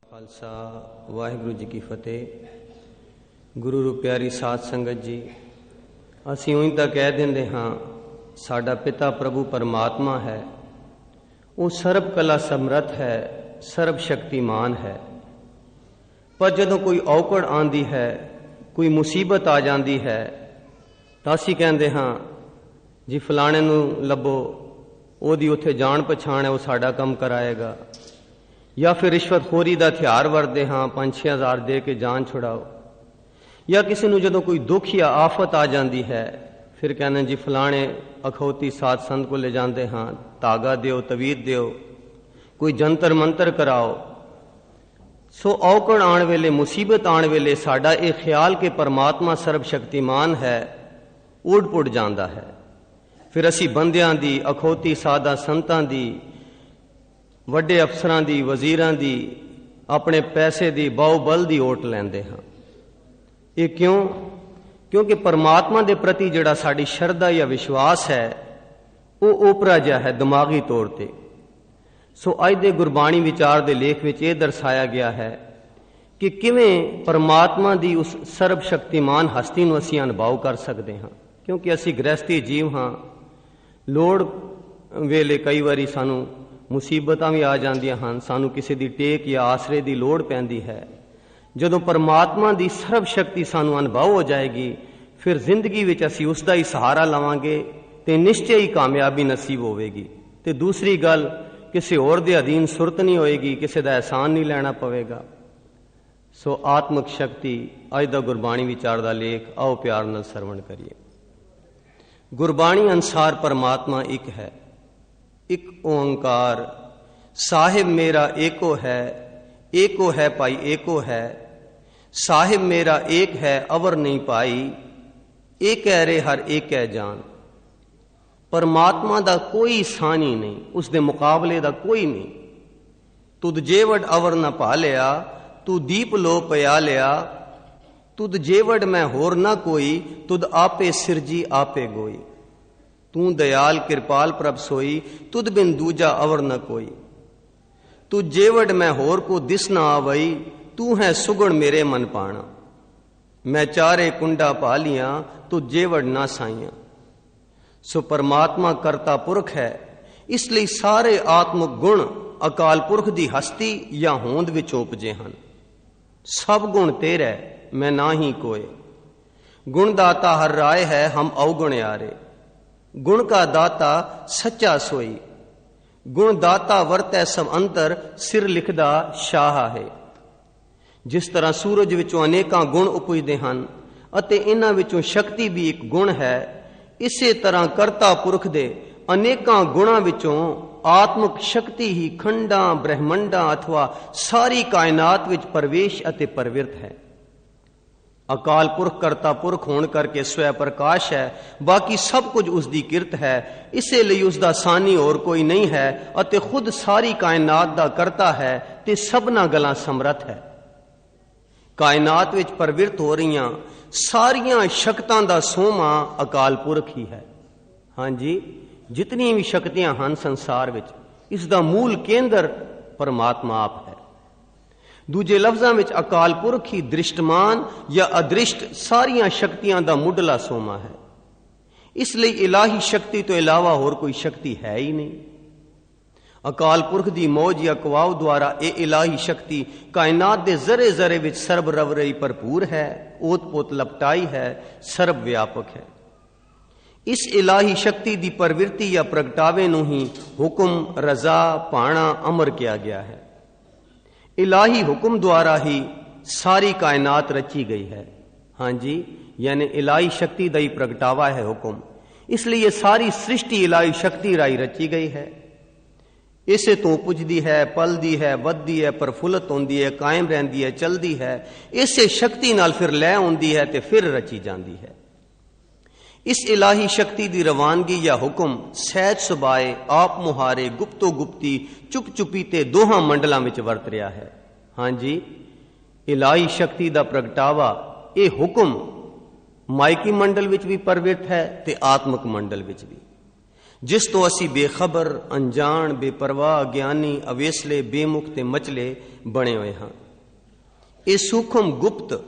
खालसा वाहिगुरू जी की फतेह। गुरु रू प्यारी साध संगत जी, असीं उईं तां कह दिंदे हां साडा पिता प्रभु परमात्मा है, वो सर्व कला समर्थ है, सर्व शक्तिमान है। पर जदों कोई औकड़ आंदी है, कोई मुसीबत आ जाती है, तां असीं कहंदे हां जी फलाणे नूं लभो, ओहदी उत्थे जान पछाण है, वो साडा काम कराएगा। या फिर रिश्वतखोरी का हथियार वरते हाँ, 5-6 हज़ार दे के जान छुड़ाओ। या किसी को जदों कोई दुख या आफत आ जाती है, फिर कहने जी फलाने अखौती साध संत को ले जाते हाँ, धागा दियो, तवीत दियो, कोई जंतर मंतर कराओ। सो औकड़ आण वेले, मुसीबत आण वेले साडा ये ख्याल कि परमात्मा सर्वशक्तिमान है उड़ पुड़ जाता है। फिर असी बंदियां दी, अखौती साधा संतां दी, वड्डे अफसरां दी, वजीरां दी, अपने पैसे दी, बाहुबल दी ओट लैंदे हां। ये क्यों? क्योंकि परमात्मा दे प्रति जिहड़ा साडी शरधा या विश्वास है वो ओपरा जिहा है दिमागी तौर ते। सो अज दे गुरबाणी विचार दे लेख विच ये दर्शाया गया है कि किवें परमात्मा दी उस सर्वशक्तिमान हस्ती नूं असीं अनुभव कर सकते हां। क्योंकि असीं गृहस्थी जीव हां, लोड़ वेले कई वारी सानूं मुसीबतां भी आ जांदियां हन, सानू किसी दी टेक या आसरे की लोड़ पैंदी है। जदों परमात्मा की सर्व शक्ति सानू अनुभव हो जाएगी, फिर जिंदगी विच असीं उसका ही सहारा लवांगे ते निश्चय ही कामयाबी नसीब होवेगी। ते दूसरी गल, किसी होर दे अधीन सुरत नहीं होएगी, किसी का एहसान नहीं लेना पवेगा। सो आत्मक शक्ति अज दा गुरबाणी विचार दा लेख आओ प्यार नाल सरवण करिए। गुरबाणी अनुसार परमात्मा एक है, एक ओंकार साहिब मेरा एको है भाई एको है। साहिब मेरा एक है अवर नहीं पाई, एक है रे हर एक है जान। परमात्मा दा कोई सानी नहीं, उसके मुकाबले दा कोई नहीं। तुद जेवड़ अवर न पा लिया, तू दीप लो पया लिया। तुद जेवड़ मैं होर ना कोई, तुद आपे सिरजी आपे गोई। तू दयाल कृपाल प्रभ सोई, तुद बिन दूजा अवर न कोई। तू जेवड़ मैं होर को दिस ना आवई, तू है सुगण मेरे मन पाना। मैं चारे कुंडा पा लिया, तू जेवड़ ना साइया। सो परमात्मा करता पुरख है, इसलिए सारे आत्मक गुण अकाल पुरख दी हस्ती या होंद विच उपजे हन। सब गुण तेरे मैं ना ही कोय। गुणदाता हर राय है, हम अवगुण यारे। गुण का दाता सच्चा सोई, गुण दाता वरतै सब अंतर, सिर लिखदा शाह है। जिस तरह सूरज विचों अनेकां गुण उपजदे हन अते इन्हां विचों शक्ति भी एक गुण है, इसे तरह करता पुरख दे अनेकां गुणां विचों आत्मक शक्ति ही खंडां ब्रह्मंडां अथवा सारी कायनात विच प्रवेश अते प्रवृत्त है। अकाल पुरख करता पुरख होने करके स्वय प्रकाश है, बाकी सब कुछ उसकी किरत है। इसे लिए उसका सानी और कोई नहीं है अते खुद सारी कायनात दा करता है ते सबना गलां समर्थ है। कायनात विच प्रवृत्त हो रही सारियां शक्तां दा सोमा अकाल पुरख ही है। हाँ जी, जितनी भी शक्तियां हन संसार विच, इसका मूल केंद्र परमात्मा आप है। दूजे लफ्जां विच अकाल पुरख ही दृष्टमान या अदृष्ट सारियां शक्तियां दा मुढ़ला सोमा है। इसलिए इलाही शक्ति तो इलावा होर कोई शक्ति है ही नहीं। अकाल पुरख दी मौज या कवाव द्वारा ये इलाही शक्ति कायनात दे जरे जरे विच सर्ब रवरई भरपूर है, ओत पोत लपटाई है, सर्व व्यापक है। इस इलाही शक्ति दी प्रवृत्ति या प्रगटावे नूं ही हुक्म, रजा, पाणा, अमर किया गया है। इलाही हुक्म द्वारा ही सारी कायनात रची गई है। हाँ जी, यानी इलाही शक्ति दा ही प्रगटावा है हुक्म, इसलिए सारी सृष्टि इलाही शक्ति राही रची गई है। इसे तो उपजदी है, पलदी है, वधदी है, प्रफुल्लत होंदी है, कायम रहंदी है, चलदी है। इसे शक्ति नाल फिर लय होंदी है ते फिर रची जाती है। इस इलाही शक्ति दी रवानगी या हुक्म सहज सुभाए, आप मुहारे, गुप्तो गुप्ती, चुप चुपीते दोहां मंडलां विच वरत रहा है। हाँ जी, इलाही शक्ति दा प्रगटावा ये हुक्म मायकी मंडल विच भी प्रवृत्त है ते आत्मक मंडल विच भी। ਜਿਸ ਤੋਂ ਅਸੀਂ ਬੇਖਬਰ, ਅਣਜਾਣ, ਬੇਪਰਵਾਹ, ਗਿਆਨੀ, ਅਵੇਸਲੇ, ਬੇਮੁਖ ਤੇ ਮਚਲੇ ਬਣੇ ਹੋਏ ਹਾਂ। ਇਹ ਸੂਖਮ, ਗੁਪਤ,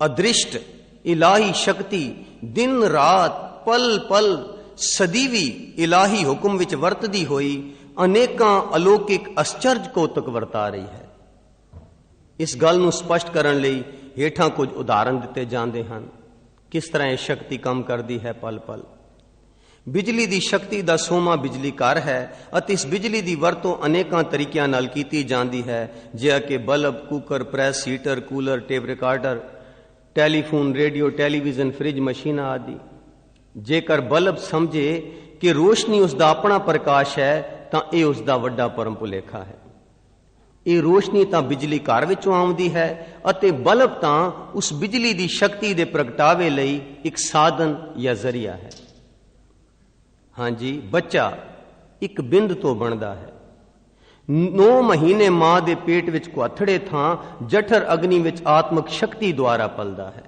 ਅਦ੍ਰਿਸ਼ਟ ਇਲਾਹੀ ਸ਼ਕਤੀ ਦਿਨ ਰਾਤ ਪਲ ਪਲ ਸਦੀਵੀ ਇਲਾਹੀ ਹੁਕਮ ਵਿੱਚ ਵਰਤਦੀ ਹੋਈ ਅਨੇਕਾਂ ਅਲੌਕਿਕ ਅਸਚਰਜ ਕੌਤਕ ਵਰਤਾ ਰਹੀ ਹੈ। ਇਸ ਗੱਲ ਨੂੰ ਸਪਸ਼ਟ ਕਰਨ ਲਈ ਹੇਠਾਂ ਕੁਝ ਉਦਾਹਰਣ ਦਿੱਤੇ ਜਾਂਦੇ ਹਨ। ਕਿਸ ਤਰ੍ਹਾਂ ਇਹ ਸ਼ਕਤੀ ਕੰਮ ਕਰਦੀ ਹੈ ਪਲ ਪਲ। ਬਿਜਲੀ ਦੀ ਸ਼ਕਤੀ ਦਾ ਸੋਮਾ ਬਿਜਲੀ ਘਰ ਹੈ ਅਤੇ ਇਸ ਬਿਜਲੀ ਦੀ ਵਰਤੋਂ ਅਨੇਕਾਂ ਤਰੀਕਿਆਂ ਨਾਲ ਕੀਤੀ ਜਾਂਦੀ ਹੈ, ਜਿਵੇਂ ਕਿ bulb, cooker, press, heater, cooler, tape recorder, telephone, radio, television, fridge, ਮਸ਼ੀਨਾਂ ਆਦਿ। ਜੇਕਰ ਬਲਬ ਸਮਝੇ ਕਿ ਰੋਸ਼ਨੀ ਉਸ ਦਾ ਆਪਣਾ ਪ੍ਰਕਾਸ਼ ਹੈ ਤਾਂ ਇਹ ਉਸ ਦਾ ਵੱਡਾ ਭਰਮ ਭੁਲੇਖਾ ਹੈ। ਇਹ ਰੋਸ਼ਨੀ ਤਾਂ ਬਿਜਲੀ ਘਰ ਵਿੱਚੋਂ ਆਉਂਦੀ ਹੈ ਅਤੇ ਬਲਬ ਤਾਂ ਉਸ ਬਿਜਲੀ ਦੀ ਸ਼ਕਤੀ ਦੇ ਪ੍ਰਗਟਾਵੇ ਲਈ ਇੱਕ ਸਾਧਨ ਜਾਂ ਜ਼ਰੀਆ ਹੈ। ਹਾਂਜੀ, ਬੱਚਾ ਇੱਕ ਬਿੰਦ ਤੋਂ ਬਣਦਾ ਹੈ। 9 ਮਹੀਨੇ ਮਾਂ ਦੇ ਪੇਟ ਵਿੱਚ ਕੁਆਥੜੇ ਥਾਂ ਜਠਰ ਅਗਨੀ ਵਿੱਚ ਆਤਮਕ ਸ਼ਕਤੀ ਦੁਆਰਾ ਪਲਦਾ ਹੈ।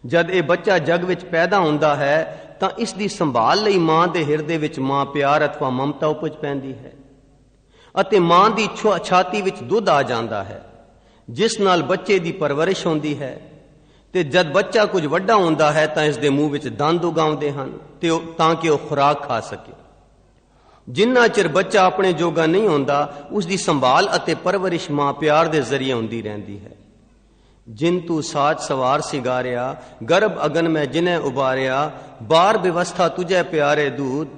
ਜਦ ਇਹ ਬੱਚਾ ਜਗ ਵਿੱਚ ਪੈਦਾ ਹੁੰਦਾ ਹੈ ਤਾਂ ਇਸ ਦੀ ਸੰਭਾਲ ਲਈ ਮਾਂ ਦੇ ਹਿਰਦੇ ਵਿੱਚ ਮਾਂ ਪਿਆਰ ਅਥਵਾ ਮਮਤਾ ਉਪਜ ਪੈਂਦੀ ਹੈ ਅਤੇ ਮਾਂ ਦੀ ਛਾਤੀ ਵਿੱਚ ਦੁੱਧ ਆ ਜਾਂਦਾ ਹੈ, ਜਿਸ ਨਾਲ ਬੱਚੇ ਦੀ ਪਰਵਰਿਸ਼ ਹੁੰਦੀ ਹੈ। ਤੇ ਜਦ ਬੱਚਾ ਕੁਝ ਵੱਡਾ ਹੁੰਦਾ ਹੈ ਤਾਂ ਇਸ ਦੇ ਮੂੰਹ ਵਿੱਚ ਦੰਦ ਉਗਾਉਂਦੇ ਹਨ ਤਾਂ ਕਿ ਉਹ ਖੁਰਾਕ ਖਾ ਸਕੇ। ਜਿੰਨਾ ਚਿਰ ਬੱਚਾ ਆਪਣੇ ਜੋਗਾ ਨਹੀਂ ਹੁੰਦਾ, ਉਸ ਦੀ ਸੰਭਾਲ ਅਤੇ ਪਰਵਰਿਸ਼ ਮਾਂ ਪਿਆਰ ਦੇ ਜ਼ਰੀਏ ਹੁੰਦੀ ਰਹਿੰਦੀ ਹੈ। ਜਿਨ ਤੂੰ ਸਾਜ ਸਵਾਰ ਸਿਗਾਰਿਆ, ਗਰਭ ਅਗਨ ਮੈਂ ਜਿਨੈ ਉਬਾਰਿਆ, ਬਾਰ ਵਿਵਸਥਾ ਤੁਝੈ ਪਿਆਰੇ ਦੂਧ,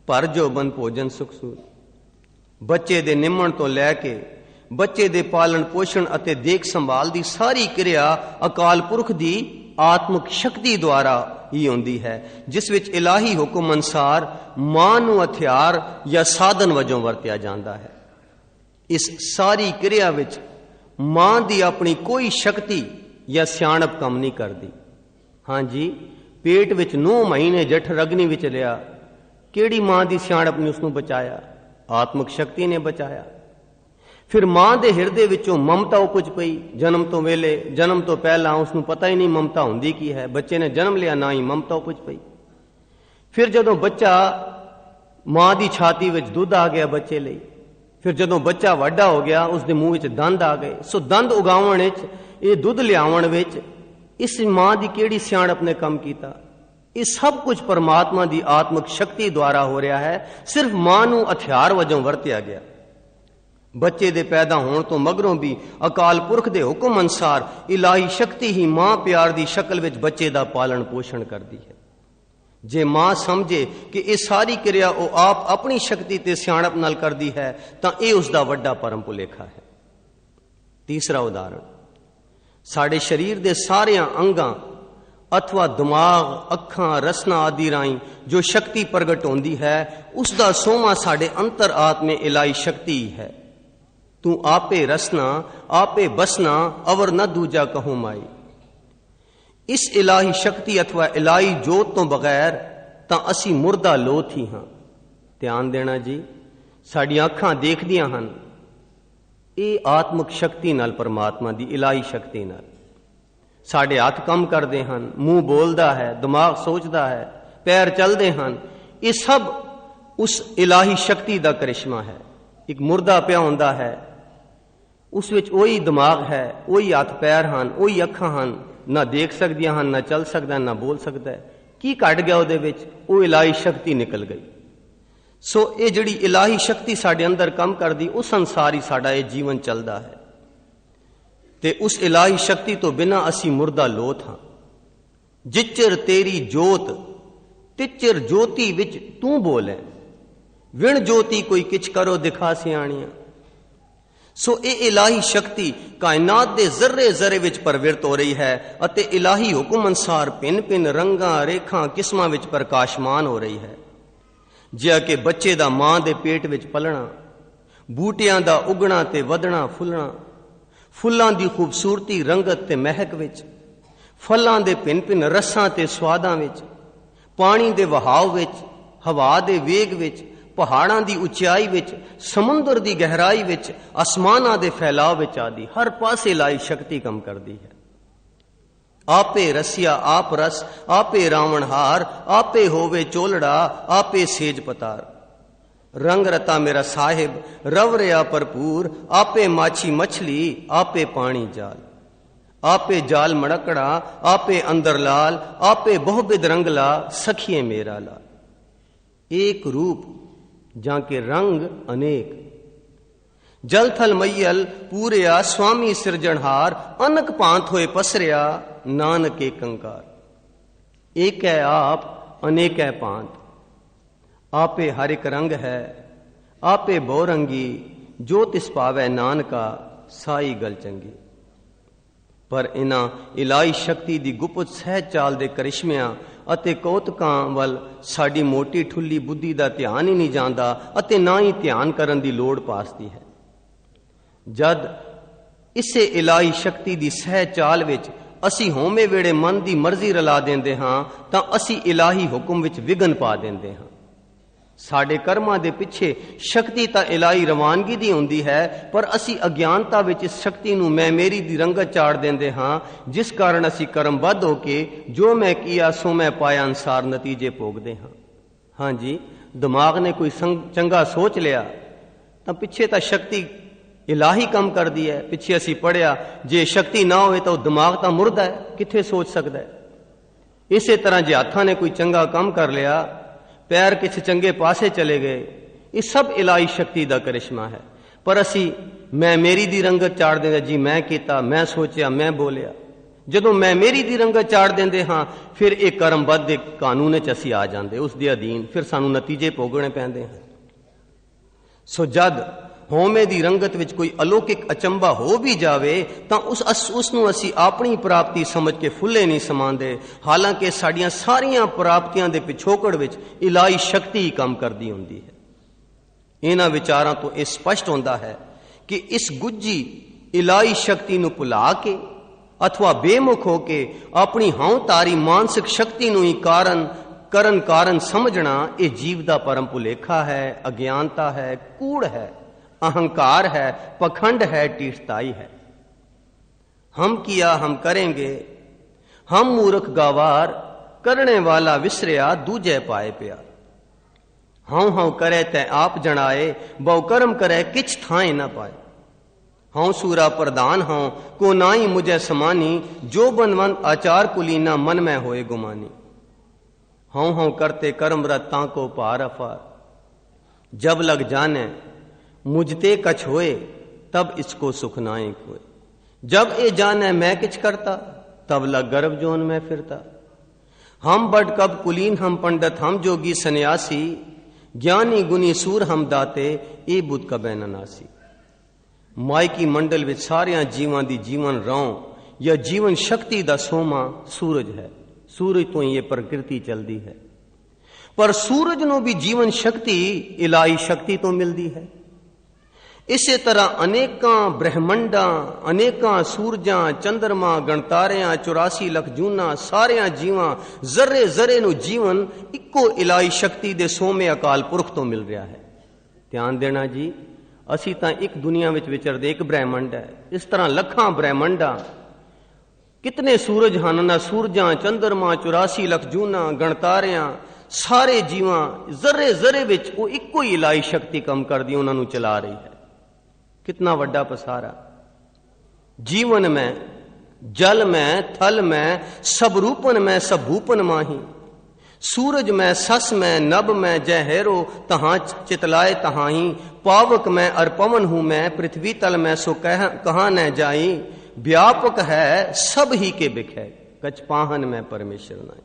ਭਰ ਜੋ ਬਨ ਭੋਜਨ ਸੁਖ ਸੂਦ। ਬੱਚੇ ਦੇ ਨਿੰਮਣ ਤੋਂ ਲੈ ਕੇ ਬੱਚੇ ਦੇ ਪਾਲਣ ਪੋਸ਼ਣ ਅਤੇ ਦੇਖ ਸੰਭਾਲ ਦੀ ਸਾਰੀ ਕਿਰਿਆ ਅਕਾਲ ਪੁਰਖ ਦੀ ਆਤਮਿਕ ਸ਼ਕਤੀ ਦੁਆਰਾ ਹੀ ਹੁੰਦੀ ਹੈ, ਜਿਸ ਵਿੱਚ ਇਲਾਹੀ ਹੁਕਮ ਅਨੁਸਾਰ ਮਾਂ ਨੂੰ ਹਥਿਆਰ ਜਾਂ ਸਾਧਨ ਵਜੋਂ ਵਰਤਿਆ ਜਾਂਦਾ ਹੈ। ਇਸ ਸਾਰੀ ਕਿਰਿਆ ਵਿੱਚ ਮਾਂ ਦੀ ਆਪਣੀ ਕੋਈ ਸ਼ਕਤੀ ਜਾਂ ਸਿਆਣਪ ਕੰਮ ਨਹੀਂ ਕਰਦੀ। ਹਾਂਜੀ, ਪੇਟ ਵਿੱਚ 9 ਮਹੀਨੇ ਜਠਰ ਅਗਨੀ ਵਿੱਚ ਲਿਆ, ਕਿਹੜੀ ਮਾਂ ਦੀ ਸਿਆਣਪ ਨੇ ਉਸ ਨੂੰ ਬਚਾਇਆ? ਆਤਮਿਕ ਸ਼ਕਤੀ ਨੇ ਬਚਾਇਆ। ਫਿਰ ਮਾਂ ਦੇ ਹਿਰਦੇ ਵਿੱਚੋਂ ਮਮਤਾ ਉਪਜ ਪਈ। ਜਨਮ ਤੋਂ ਵੇਲੇ, ਜਨਮ ਤੋਂ ਪਹਿਲਾਂ ਉਸ ਨੂੰ ਪਤਾ ਹੀ ਨਹੀਂ ਮਮਤਾ ਹੁੰਦੀ ਕੀ ਹੈ। ਬੱਚੇ ਨੇ ਜਨਮ ਲਿਆ, ਨਾ ਹੀ ਮਮਤਾ ਉਪਜ ਪਈ। ਫਿਰ ਜਦੋਂ ਬੱਚਾ ਮਾਂ ਦੀ ਛਾਤੀ ਵਿੱਚ ਦੁੱਧ ਆ ਗਿਆ ਬੱਚੇ ਲਈ, ਫਿਰ ਜਦੋਂ ਬੱਚਾ ਵੱਡਾ ਹੋ ਗਿਆ ਉਸ ਦੇ ਮੂੰਹ ਵਿੱਚ ਦੰਦ ਆ ਗਏ। ਸੋ ਦੰਦ ਉਗਾਉਣ ਵਿੱਚ, ਇਹ ਦੁੱਧ ਲਿਆਉਣ ਵਿੱਚ ਇਸ ਮਾਂ ਦੀ ਕਿਹੜੀ ਸਿਆਣਪ ਨੇ ਕੰਮ ਕੀਤਾ? ਇਹ ਸਭ ਕੁਝ ਪਰਮਾਤਮਾ ਦੀ ਆਤਮਿਕ ਸ਼ਕਤੀ ਦੁਆਰਾ ਹੋ ਰਿਹਾ ਹੈ। ਸਿਰਫ ਮਾਂ ਨੂੰ ਹਥਿਆਰ ਵਜੋਂ ਵਰਤਿਆ ਗਿਆ। ਬੱਚੇ ਦੇ ਪੈਦਾ ਹੋਣ ਤੋਂ ਮਗਰੋਂ ਵੀ ਅਕਾਲ ਪੁਰਖ ਦੇ ਹੁਕਮ ਅਨੁਸਾਰ ਇਲਾਹੀ ਸ਼ਕਤੀ ਹੀ ਮਾਂ ਪਿਆਰ ਦੀ ਸ਼ਕਲ ਵਿੱਚ ਬੱਚੇ ਦਾ ਪਾਲਣ ਪੋਸ਼ਣ ਕਰਦੀ ਹੈ। ਜੇ ਮਾਂ ਸਮਝੇ ਕਿ ਇਹ ਸਾਰੀ ਕਿਰਿਆ ਉਹ ਆਪ ਆਪਣੀ ਸ਼ਕਤੀ ਤੇ ਸਿਆਣਪ ਨਾਲ ਕਰਦੀ ਹੈ ਤਾਂ ਇਹ ਉਸ ਦਾ ਵੱਡਾ ਭਰਮ ਭੁਲੇਖਾ ਹੈ। ਤੀਸਰਾ ਉਦਾਹਰਣ, ਸਾਡੇ ਸਰੀਰ ਦੇ ਸਾਰਿਆਂ ਅੰਗਾਂ ਅਥਵਾ ਦਿਮਾਗ, ਅੱਖਾਂ, ਰਸਨਾ ਆਦਿ ਰਾਹੀਂ ਜੋ ਸ਼ਕਤੀ ਪ੍ਰਗਟ ਹੁੰਦੀ ਹੈ, ਉਸ ਦਾ ਸੋਮਾ ਸਾਡੇ ਅੰਤਰ ਆਤਮੇ ਇਲਾਹੀ ਸ਼ਕਤੀ ਹੈ। ਤੂੰ ਆਪੇ ਰਸਨਾ, ਆਪੇ ਬਸਨਾ, ਅਵਰ ਨ ਦੂਜਾ ਕਹੂੰ ਮਾਈ। ਇਸ ਇਲਾਹੀ ਸ਼ਕਤੀ ਅਥਵਾ ਇਲਾਹੀ ਜੋਤ ਤੋਂ ਬਗੈਰ ਤਾਂ ਅਸੀਂ ਮੁਰਦਾ ਲੋਥ ਹੀ ਹਾਂ। ਧਿਆਨ ਦੇਣਾ ਜੀ, ਸਾਡੀਆਂ ਅੱਖਾਂ ਦੇਖਦੀਆਂ ਹਨ, ਇਹ ਆਤਮਿਕ ਸ਼ਕਤੀ ਨਾਲ, ਪਰਮਾਤਮਾ ਦੀ ਇਲਾਹੀ ਸ਼ਕਤੀ ਨਾਲ। ਸਾਡੇ ਹੱਥ ਕੰਮ ਕਰਦੇ ਹਨ, ਮੂੰਹ ਬੋਲਦਾ ਹੈ, ਦਿਮਾਗ ਸੋਚਦਾ ਹੈ, ਪੈਰ ਚੱਲਦੇ ਹਨ, ਇਹ ਸਭ ਉਸ ਇਲਾਹੀ ਸ਼ਕਤੀ ਦਾ ਕਰਿਸ਼ਮਾ ਹੈ। ਇੱਕ ਮੁਰਦਾ ਪਿਆ ਹੁੰਦਾ ਹੈ, ਉਸ ਵਿੱਚ ਉਹੀ ਦਿਮਾਗ ਹੈ, ਉਹੀ ਹੱਥ ਪੈਰ ਹਨ, ਉਹੀ ਅੱਖਾਂ ਹਨ, ਨਾ ਦੇਖ ਸਕਦੀਆਂ ਹਨ, ਨਾ ਚੱਲ ਸਕਦਾ, ਨਾ ਬੋਲ ਸਕਦਾ। ਕੀ ਘਟ ਗਿਆ ਉਹਦੇ ਵਿੱਚ? ਉਹ ਇਲਾਹੀ ਸ਼ਕਤੀ ਨਿਕਲ ਗਈ। ਸੋ ਇਹ ਜਿਹੜੀ ਇਲਾਹੀ ਸ਼ਕਤੀ ਸਾਡੇ ਅੰਦਰ ਕੰਮ ਕਰਦੀ, ਉਸ ਅਨੁਸਾਰ ਹੀ ਸਾਡਾ ਇਹ ਜੀਵਨ ਚੱਲਦਾ ਹੈ। ਤੇ ਉਸ ਇਲਾਹੀ ਸ਼ਕਤੀ ਤੋਂ ਬਿਨਾਂ ਅਸੀਂ ਮੁਰਦਾ ਲੋਥ ਹਾਂ। ਜਿਚਰ ਤੇਰੀ ਜੋਤ ਤਿਚਰ ਜੋਤੀ ਵਿੱਚ ਤੂੰ ਬੋਲੇ, ਵਿਣ ਜੋਤੀ ਕੋਈ ਕਿਛ ਕਰੋ ਦਿਖਾ ਸਿਆਣੀਆਂ। ਸੋ ਇਹ ਇਲਾਹੀ ਸ਼ਕਤੀ ਕਾਇਨਾਤ ਦੇ ਜ਼ਰਰੇ ਜ਼ਰੇ ਵਿੱਚ ਪ੍ਰਵਿਰਤ ਹੋ ਰਹੀ ਹੈ ਅਤੇ ਇਲਾਹੀ ਹੁਕਮ ਅਨੁਸਾਰ ਭਿੰਨ ਭਿੰਨ ਰੰਗਾਂ, ਰੇਖਾਂ, ਕਿਸਮਾਂ ਵਿੱਚ ਪ੍ਰਕਾਸ਼ਮਾਨ ਹੋ ਰਹੀ ਹੈ। ਜਿਵੇਂ ਕਿ ਬੱਚੇ ਦਾ ਮਾਂ ਦੇ ਪੇਟ ਵਿੱਚ ਪਲਣਾ, ਬੂਟਿਆਂ ਦਾ ਉਗਣਾ ਤੇ ਵਧਣਾ ਫੁੱਲਣਾ, ਫੁੱਲਾਂ ਦੀ ਖੂਬਸੂਰਤੀ, ਰੰਗਤ ਤੇ ਮਹਿਕ ਵਿੱਚ, ਫਲਾਂ ਦੇ ਭਿੰਨ ਭਿੰਨ ਰਸਾਂ ਤੇ ਸਵਾਦਾਂ ਵਿੱਚ, ਪਾਣੀ ਦੇ ਵਹਾਅ ਵਿੱਚ, ਹਵਾ ਦੇ ਵੇਗ ਵਿੱਚ, ਪਹਾੜਾਂ ਦੀ ਉਚਾਈ ਵਿੱਚ, ਸਮੁੰਦਰ ਦੀ ਗਹਿਰਾਈ ਵਿੱਚ, ਅਸਮਾਨਾਂ ਦੇ ਫੈਲਾਅ ਵਿੱਚ ਆਦਿ ਹਰ ਪਾਸੇ ਇਲਾਹੀ ਸ਼ਕਤੀ ਕੰਮ ਕਰਦੀ ਹੈ। आपे रसिया आप रस, आपे रावण हार, आपे होवे चोलड़ा, आपे सेज पतार। रंग रता मेरा साहिब, रव रया भरपूर, आपे माछी मछली, आपे पानी जाल। आपे जाल मड़कड़ा, आपे अंदर लाल, आपे बहुबिद रंगला, सखिए मेरा लाल। एक रूप जाके रंग अनेक, जल थल मैयल पूरिया, स्वामी सिरजनहार, अनक पांत होए पसरिया, नानक एक कंकार। एक है आप, अनेक है पांत, आपे हर एक रंग है, आपे बहुरंगी, जो तिस पावै नानका, साई गल चंगी। पर इन्हां इलाही शक्ति ਦੀ ਗੁਪਤ ਸਹਿ ਚਾਲ ਦੇ ਕਰਿਸ਼ਮਿਆਂ ਅਤੇ ਕੌਤਕਾਂ ਵੱਲ ਸਾਡੀ ਮੋਟੀ ਠੁੱਲੀ ਬੁੱਧੀ ਦਾ ਧਿਆਨ ਹੀ ਨਹੀਂ ਜਾਂਦਾ ਅਤੇ ਨਾ ਹੀ ਧਿਆਨ ਕਰਨ ਦੀ ਲੋੜ ਪਾਸਦੀ ਹੈ। ਜਦ ਇਸੇ ਇਲਾਹੀ ਸ਼ਕਤੀ ਦੀ ਸਹਿ ਚਾਲ ਵਿੱਚ ਅਸੀਂ ਹੋਵੇਂ ਵੇੜੇ ਮਨ ਦੀ ਮਰਜ਼ੀ ਰਲਾ ਦਿੰਦੇ ਹਾਂ ਤਾਂ ਅਸੀਂ ਇਲਾਹੀ ਹੁਕਮ ਵਿੱਚ ਵਿਘਨ ਪਾ ਦਿੰਦੇ ਹਾਂ। ਸਾਡੇ ਕਰਮਾਂ ਦੇ ਪਿੱਛੇ ਸ਼ਕਤੀ ਤਾਂ ਇਲਾਹੀ ਰਵਾਨਗੀ ਦੀ ਹੁੰਦੀ ਹੈ, ਪਰ ਅਸੀਂ ਅਗਿਆਨਤਾ ਵਿੱਚ ਇਸ ਸ਼ਕਤੀ ਨੂੰ ਮੈਂ ਮੇਰੀ ਦੀ ਰੰਗਤ ਚਾੜ ਦਿੰਦੇ ਹਾਂ, ਜਿਸ ਕਾਰਨ ਅਸੀਂ ਕਰਮਬੱਧ ਹੋ ਕੇ ਜੋ ਮੈਂ ਕੀਆ ਸੋ ਮੈਂ ਪਾਇਆ ਅਨਸਾਰ ਨਤੀਜੇ ਭੋਗਦੇ ਹਾਂ। ਹਾਂਜੀ, ਦਿਮਾਗ ਨੇ ਕੋਈ ਚੰਗਾ ਸੋਚ ਲਿਆ ਤਾਂ ਪਿੱਛੇ ਤਾਂ ਸ਼ਕਤੀ ਇਲਾਹੀ ਕੰਮ ਕਰਦੀ ਹੈ। ਪਿੱਛੇ ਅਸੀਂ ਪੜ੍ਹਿਆ ਜੇ ਸ਼ਕਤੀ ਨਾ ਹੋਵੇ ਤਾਂ ਉਹ ਦਿਮਾਗ ਤਾਂ ਮੁਰਦਾ ਹੈ, ਕਿੱਥੇ ਸੋਚ ਸਕਦਾ ਹੈ। ਇਸੇ ਤਰ੍ਹਾਂ ਜੇ ਹੱਥਾਂ ਨੇ ਕੋਈ ਚੰਗਾ ਕੰਮ ਕਰ ਲਿਆ, पैर किसी चंगे पासे चले गए, ये सब इलाही शक्ति का करिश्मा है। पर असी मैं मेरी दी रंगत चाड़ देंगे, जी मैं किया, मैं सोचा, मैं बोलिया। जदों मैं मेरी दी रंगत चाड़ देंगे हाँ, फिर एक कर्मबद्ध कानून च असी आ जाते, उस दे अधीन फिर सानू नतीजे भोगने पैंदे हैं। सो जद होमे दी रंगत विच कोई अलौकिक अचंबा हो भी जावे तां उसनू असी अपनी प्राप्ति समझ के फुले नहीं समांदे, हालांकि साड़ियां सारियां प्राप्तियां दे पिछोकड़ विच इलाही शक्ति ही काम करदी हुंदी है। इन्हां विचारां तो यह स्पष्ट होंदा है कि इस गुज्जी इलाही शक्ति नू भुला के अथवा बेमुख होके अपनी हौं तारी मानसिक शक्ति नू ही कारण समझना यह जीव दा परम भुलेखा है, अज्ञानता है, कूड़ है, अहंकार है, पखंड है, टीठताई है। हम किया हम करेंगे, हम मूर्ख गावार, करने वाला विसरिया दूजे पाए प्यार। हाँ हाँ करे तै आप जनाए, बहु कर्म करे किछ थाए न पाए। हाँ सूरा प्रधान हाँ को नाई मुझे समानी, जो बनवंत आचार कुलीना मन में होए गुमानी। हाँ हाँ करते कर्मरत ताको पार अफार, जब लग जाने मुझते कछ होए, तब इसको सुख नाए कोय। जब ए जाने मैं किछ करता, तब लग गर्भ जोन में फिरता। हम बड कब कुलीन हम पंडित हम जोगी सन्यासी, ज्ञानी गुनी सूर हम दाते, ए बुद्ध कबे न नासी। मायकी मंडल विच सारियां जीवां दी जीवन रौं या जीवन शक्ति दा सोमा सूरज है। सूरज तो ही ये प्रकृति चलती है, पर सूरज नू भी जीवन शक्ति इलाही शक्ति तो मिलती है। इसे तरह अनेकां ब्रह्मंडां, अनेकां सूरजां, चंद्रमा, गणतारियां, 84 लख जूना सारियां जीवां जर्रे जर्रे नू जीवन इक्को इलाही शक्ति दे सोमे अकाल पुरख तो मिल रहा है। ध्यान देना जी, असी तां एक दुनिया विच विचरदे, एक ब्रह्मंड है, इस तरह लखां ब्रह्मंडां, कितने सूरज हन, ना सूरजां, चंद्रमा, 84 लख जूना, गणतारियां, सारे जीवां जर्रे जर्रे विच वो इक्को ही इलाही शक्ति कम करदी, उन्हां नू चला रही है। कितना वड्डा पसारा जीवन में, जल में, थल में, सब रूपन में, सब भूपन माही। सूरज में, सस में, नभ में, जय हेरो तहां चितलाए तहाही। पावक में अर पवन हूं मैं, पृथ्वी तल में सो कहां न जाई। व्यापक है सब ही के बिखे, कछ पाहन में परमेश्वर नाई।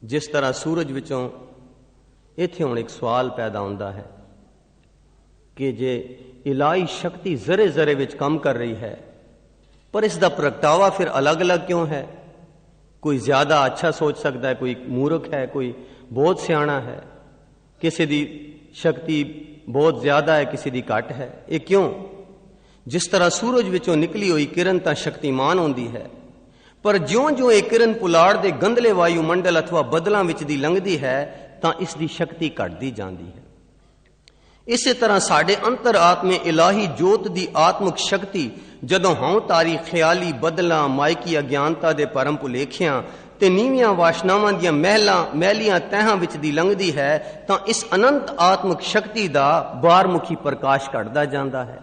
जिस तरह सूरज विचों इत्थे हुण एक सवाल पैदा होंदा है कि जे इलाही शक्ति जरे जरे विच काम कर रही है, पर इसका प्रगटावा फिर अलग अलग क्यों है? कोई ज्यादा अच्छा सोच सकता है, कोई मूर्ख है, कोई बहुत सियाणा है, किसी दी शक्ति बहुत ज्यादा है, किसी दी घट है। ये क्यों? जिस तरह सूरज विचों निकली हुई किरण तां शक्तिमान होंदी है, पर ज्यों ज्यों ये किरण पुलाड़ दे गंदले वायुमंडल अथवा बदलां विच दी लंघदी है तां इसकी शक्ति घटदी जांदी है। ਇਸੇ ਤਰ੍ਹਾਂ ਸਾਡੇ ਅੰਤਰ ਆਤਮੇ ਇਲਾਹੀ ਜੋਤ ਦੀ ਆਤਮਿਕ ਸ਼ਕਤੀ ਜਦੋਂ ਹਉ ਤਾਰੀ ਖਿਆਲੀ ਬਦਲਾਂ ਮਾਇਕੀ ਅਗਿਆਨਤਾ ਦੇ ਭਰਮ ਭੁਲੇਖਿਆਂ ਤੇ ਨੀਵੀਆਂ ਵਾਸ਼ਨਾਵਾਂ ਦੀਆਂ ਮਹਿਲੀਆਂ ਤਹਿਾਂ ਵਿੱਚ ਦੀ ਲੰਘਦੀ ਹੈ ਤਾਂ ਇਸ ਅਨੰਤ ਆਤਮਿਕ ਸ਼ਕਤੀ ਦਾ ਬਾਹਰਮੁਖੀ ਪ੍ਰਕਾਸ਼ ਘਟਦਾ ਜਾਂਦਾ ਹੈ।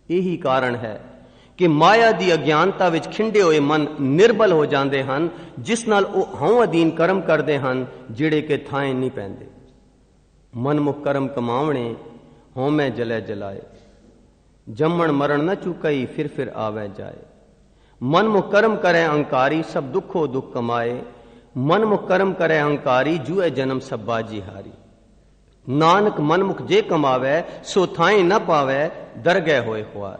ਇਹੀ ਕਾਰਨ ਹੈ ਕਿ ਮਾਇਆ ਦੀ ਅਗਿਆਨਤਾ ਵਿੱਚ ਖਿੰਡੇ ਹੋਏ ਮਨ ਨਿਰਬਲ ਹੋ ਜਾਂਦੇ ਹਨ, ਜਿਸ ਨਾਲ ਉਹ ਹਉ ਅਧੀਨ ਕਰਮ ਕਰਦੇ ਹਨ ਜਿਹੜੇ ਕਿ ਥਾਂ ਨਹੀਂ ਪੈਂਦੇ। ਮਨਮੁਖ ਕਰਮ ਕਮਾਵਣੇ ਹਉਮੈ ਜਲੇ ਜਲਾਏ, ਜੰਮਣ ਮਰਨ ਨ ਚੁਕਈ ਫਿਰ ਆਵੇ ਜਾਏ। ਮਨਮੁਖ ਕਰਮ ਕਰੇ ਅਹੰਕਾਰੀ ਸਭ ਦੁੱਖੋ ਦੁੱਖ ਕਮਾਏ, ਮਨਮੁਖ ਕਰਮ ਕਰੇ ਅਹੰਕਾਰੀ ਜੂਏ ਜਨਮ ਸਭ ਬਾਜੀ ਹਾਰੀ। ਨਾਨਕ ਮਨਮੁਖ ਜੇ ਕਮਾਵੇ ਸੋ ਥਾਏ ਨ ਪਾਵੇ, ਦਰਗਹਿ ਹੋਏ ਖੁਆਰ।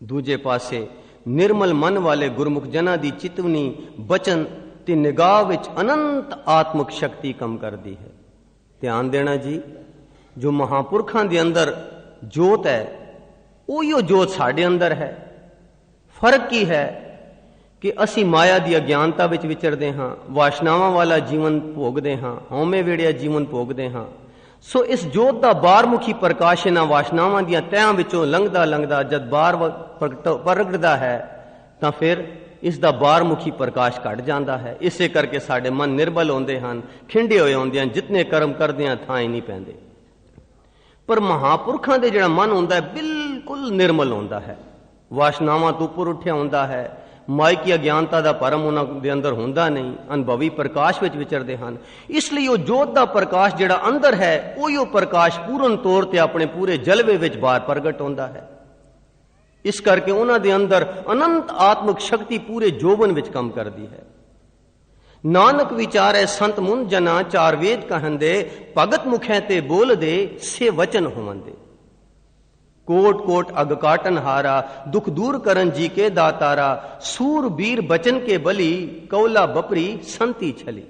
ਦੂਜੇ ਪਾਸੇ ਨਿਰਮਲ ਮਨ ਵਾਲੇ ਗੁਰਮੁਖ ਜਨਾਂ ਦੀ ਚਿਤਵਨੀ ਬਚਨ ਤੇ ਨਿਗਾਹ ਵਿੱਚ ਅਨੰਤ ਆਤਮਿਕ ਸ਼ਕਤੀ ਕੰਮ ਕਰਦੀ ਹੈ। ਧਿਆਨ ਦੇਣਾ ਜੀ, ਜੋ ਮਹਾਂਪੁਰਖਾਂ ਦੇ ਅੰਦਰ ਜੋਤ ਹੈ ਉਹੀਓ ਜੋਤ ਸਾਡੇ ਅੰਦਰ ਹੈ। ਫਰਕ ਕੀ ਹੈ ਕਿ ਅਸੀਂ ਮਾਇਆ ਦੀ ਅਗਿਆਨਤਾ ਵਿੱਚ ਵਿਚਰਦੇ ਹਾਂ, ਵਾਸ਼ਨਾਵਾਂ ਵਾਲਾ ਜੀਵਨ ਭੋਗਦੇ ਹਾਂ, ਹਉਮੈ ਵੇੜਿਆ ਜੀਵਨ ਭੋਗਦੇ ਹਾਂ। ਸੋ ਇਸ ਜੋਤ ਦਾ ਬਾਹਰਮੁਖੀ ਪ੍ਰਕਾਸ਼ ਇਹਨਾਂ ਵਾਸ਼ਨਾਵਾਂ ਦੀਆਂ ਤਹਿਾਂ ਵਿੱਚੋਂ ਲੰਘਦਾ ਜਦ ਬਾਹਰ ਪ੍ਰਗਟਦਾ ਹੈ ਤਾਂ ਫਿਰ ਇਸ ਦਾ ਬਾਹਰਮੁਖੀ ਪ੍ਰਕਾਸ਼ ਘਟ ਜਾਂਦਾ ਹੈ। ਇਸੇ ਕਰਕੇ ਸਾਡੇ ਮਨ ਨਿਰਬਲ ਹੁੰਦੇ ਹਨ, ਖਿੰਡੇ ਹੋਏ ਹੁੰਦੇ ਹਨ, ਜਿਤਨੇ ਕਰਮ ਕਰਦੇ ਹਾਂ ਥਾਂ ਹੀ ਨਹੀਂ ਪੈਂਦੇ। ਪਰ ਮਹਾਂਪੁਰਖਾਂ ਦੇ ਜਿਹੜਾ ਮਨ ਹੁੰਦਾ ਹੈ ਬਿਲਕੁਲ ਨਿਰਮਲ ਹੁੰਦਾ ਹੈ, ਵਾਸ਼ਨਾਵਾਂ ਤੋਂ ਉੱਪਰ ਉੱਠਿਆ ਹੁੰਦਾ ਹੈ, ਮਾਇਕੀ ਅਗਿਆਨਤਾ ਦਾ ਭਰਮ ਉਹਨਾਂ ਦੇ ਅੰਦਰ ਹੁੰਦਾ ਨਹੀਂ, ਅਨੁਭਵੀ ਪ੍ਰਕਾਸ਼ ਵਿੱਚ ਵਿਚਰਦੇ ਹਨ। ਇਸ ਲਈ ਉਹ ਜੋਤ ਦਾ ਪ੍ਰਕਾਸ਼ ਜਿਹੜਾ ਅੰਦਰ ਹੈ ਉਹੀ ਉਹ ਪ੍ਰਕਾਸ਼ ਪੂਰਨ ਤੌਰ ਤੇ ਆਪਣੇ ਪੂਰੇ ਜਲਵੇ ਵਿੱਚ ਬਾਹਰ ਪ੍ਰਗਟ ਹੁੰਦਾ ਹੈ। ਇਸ ਕਰਕੇ ਉਹਨਾਂ ਦੇ ਅੰਦਰ ਅਨੰਤ ਆਤਮਿਕ ਸ਼ਕਤੀ ਪੂਰੇ ਜੋਬਨ ਵਿੱਚ ਕੰਮ ਕਰਦੀ ਹੈ। ਨਾਨਕ ਵਿਚਾਰੈ ਸੰਤ ਮੁਨ ਜਨਾ ਚਾਰ ਵੇਦ ਕਹੰਦੇ, ਭਗਤ ਮੁਖੈ ਤੇ ਬੋਲਦੇ ਸੇ ਵਚਨ ਹੋਵੰਦੇ। ਕੋਟ ਕੋਟ ਅਗ ਕਾਟਨ ਹਾਰਾ, ਦੁਖ ਦੂਰ ਕਰਨ ਜੀ ਕੇ ਦਾਤਾਰਾ। ਸੂਰ ਬੀਰ ਬਚਨ ਕੇ ਬਲੀ, ਕੌਲਾ ਬਪਰੀ ਸੰਤੀ ਛਲੀ।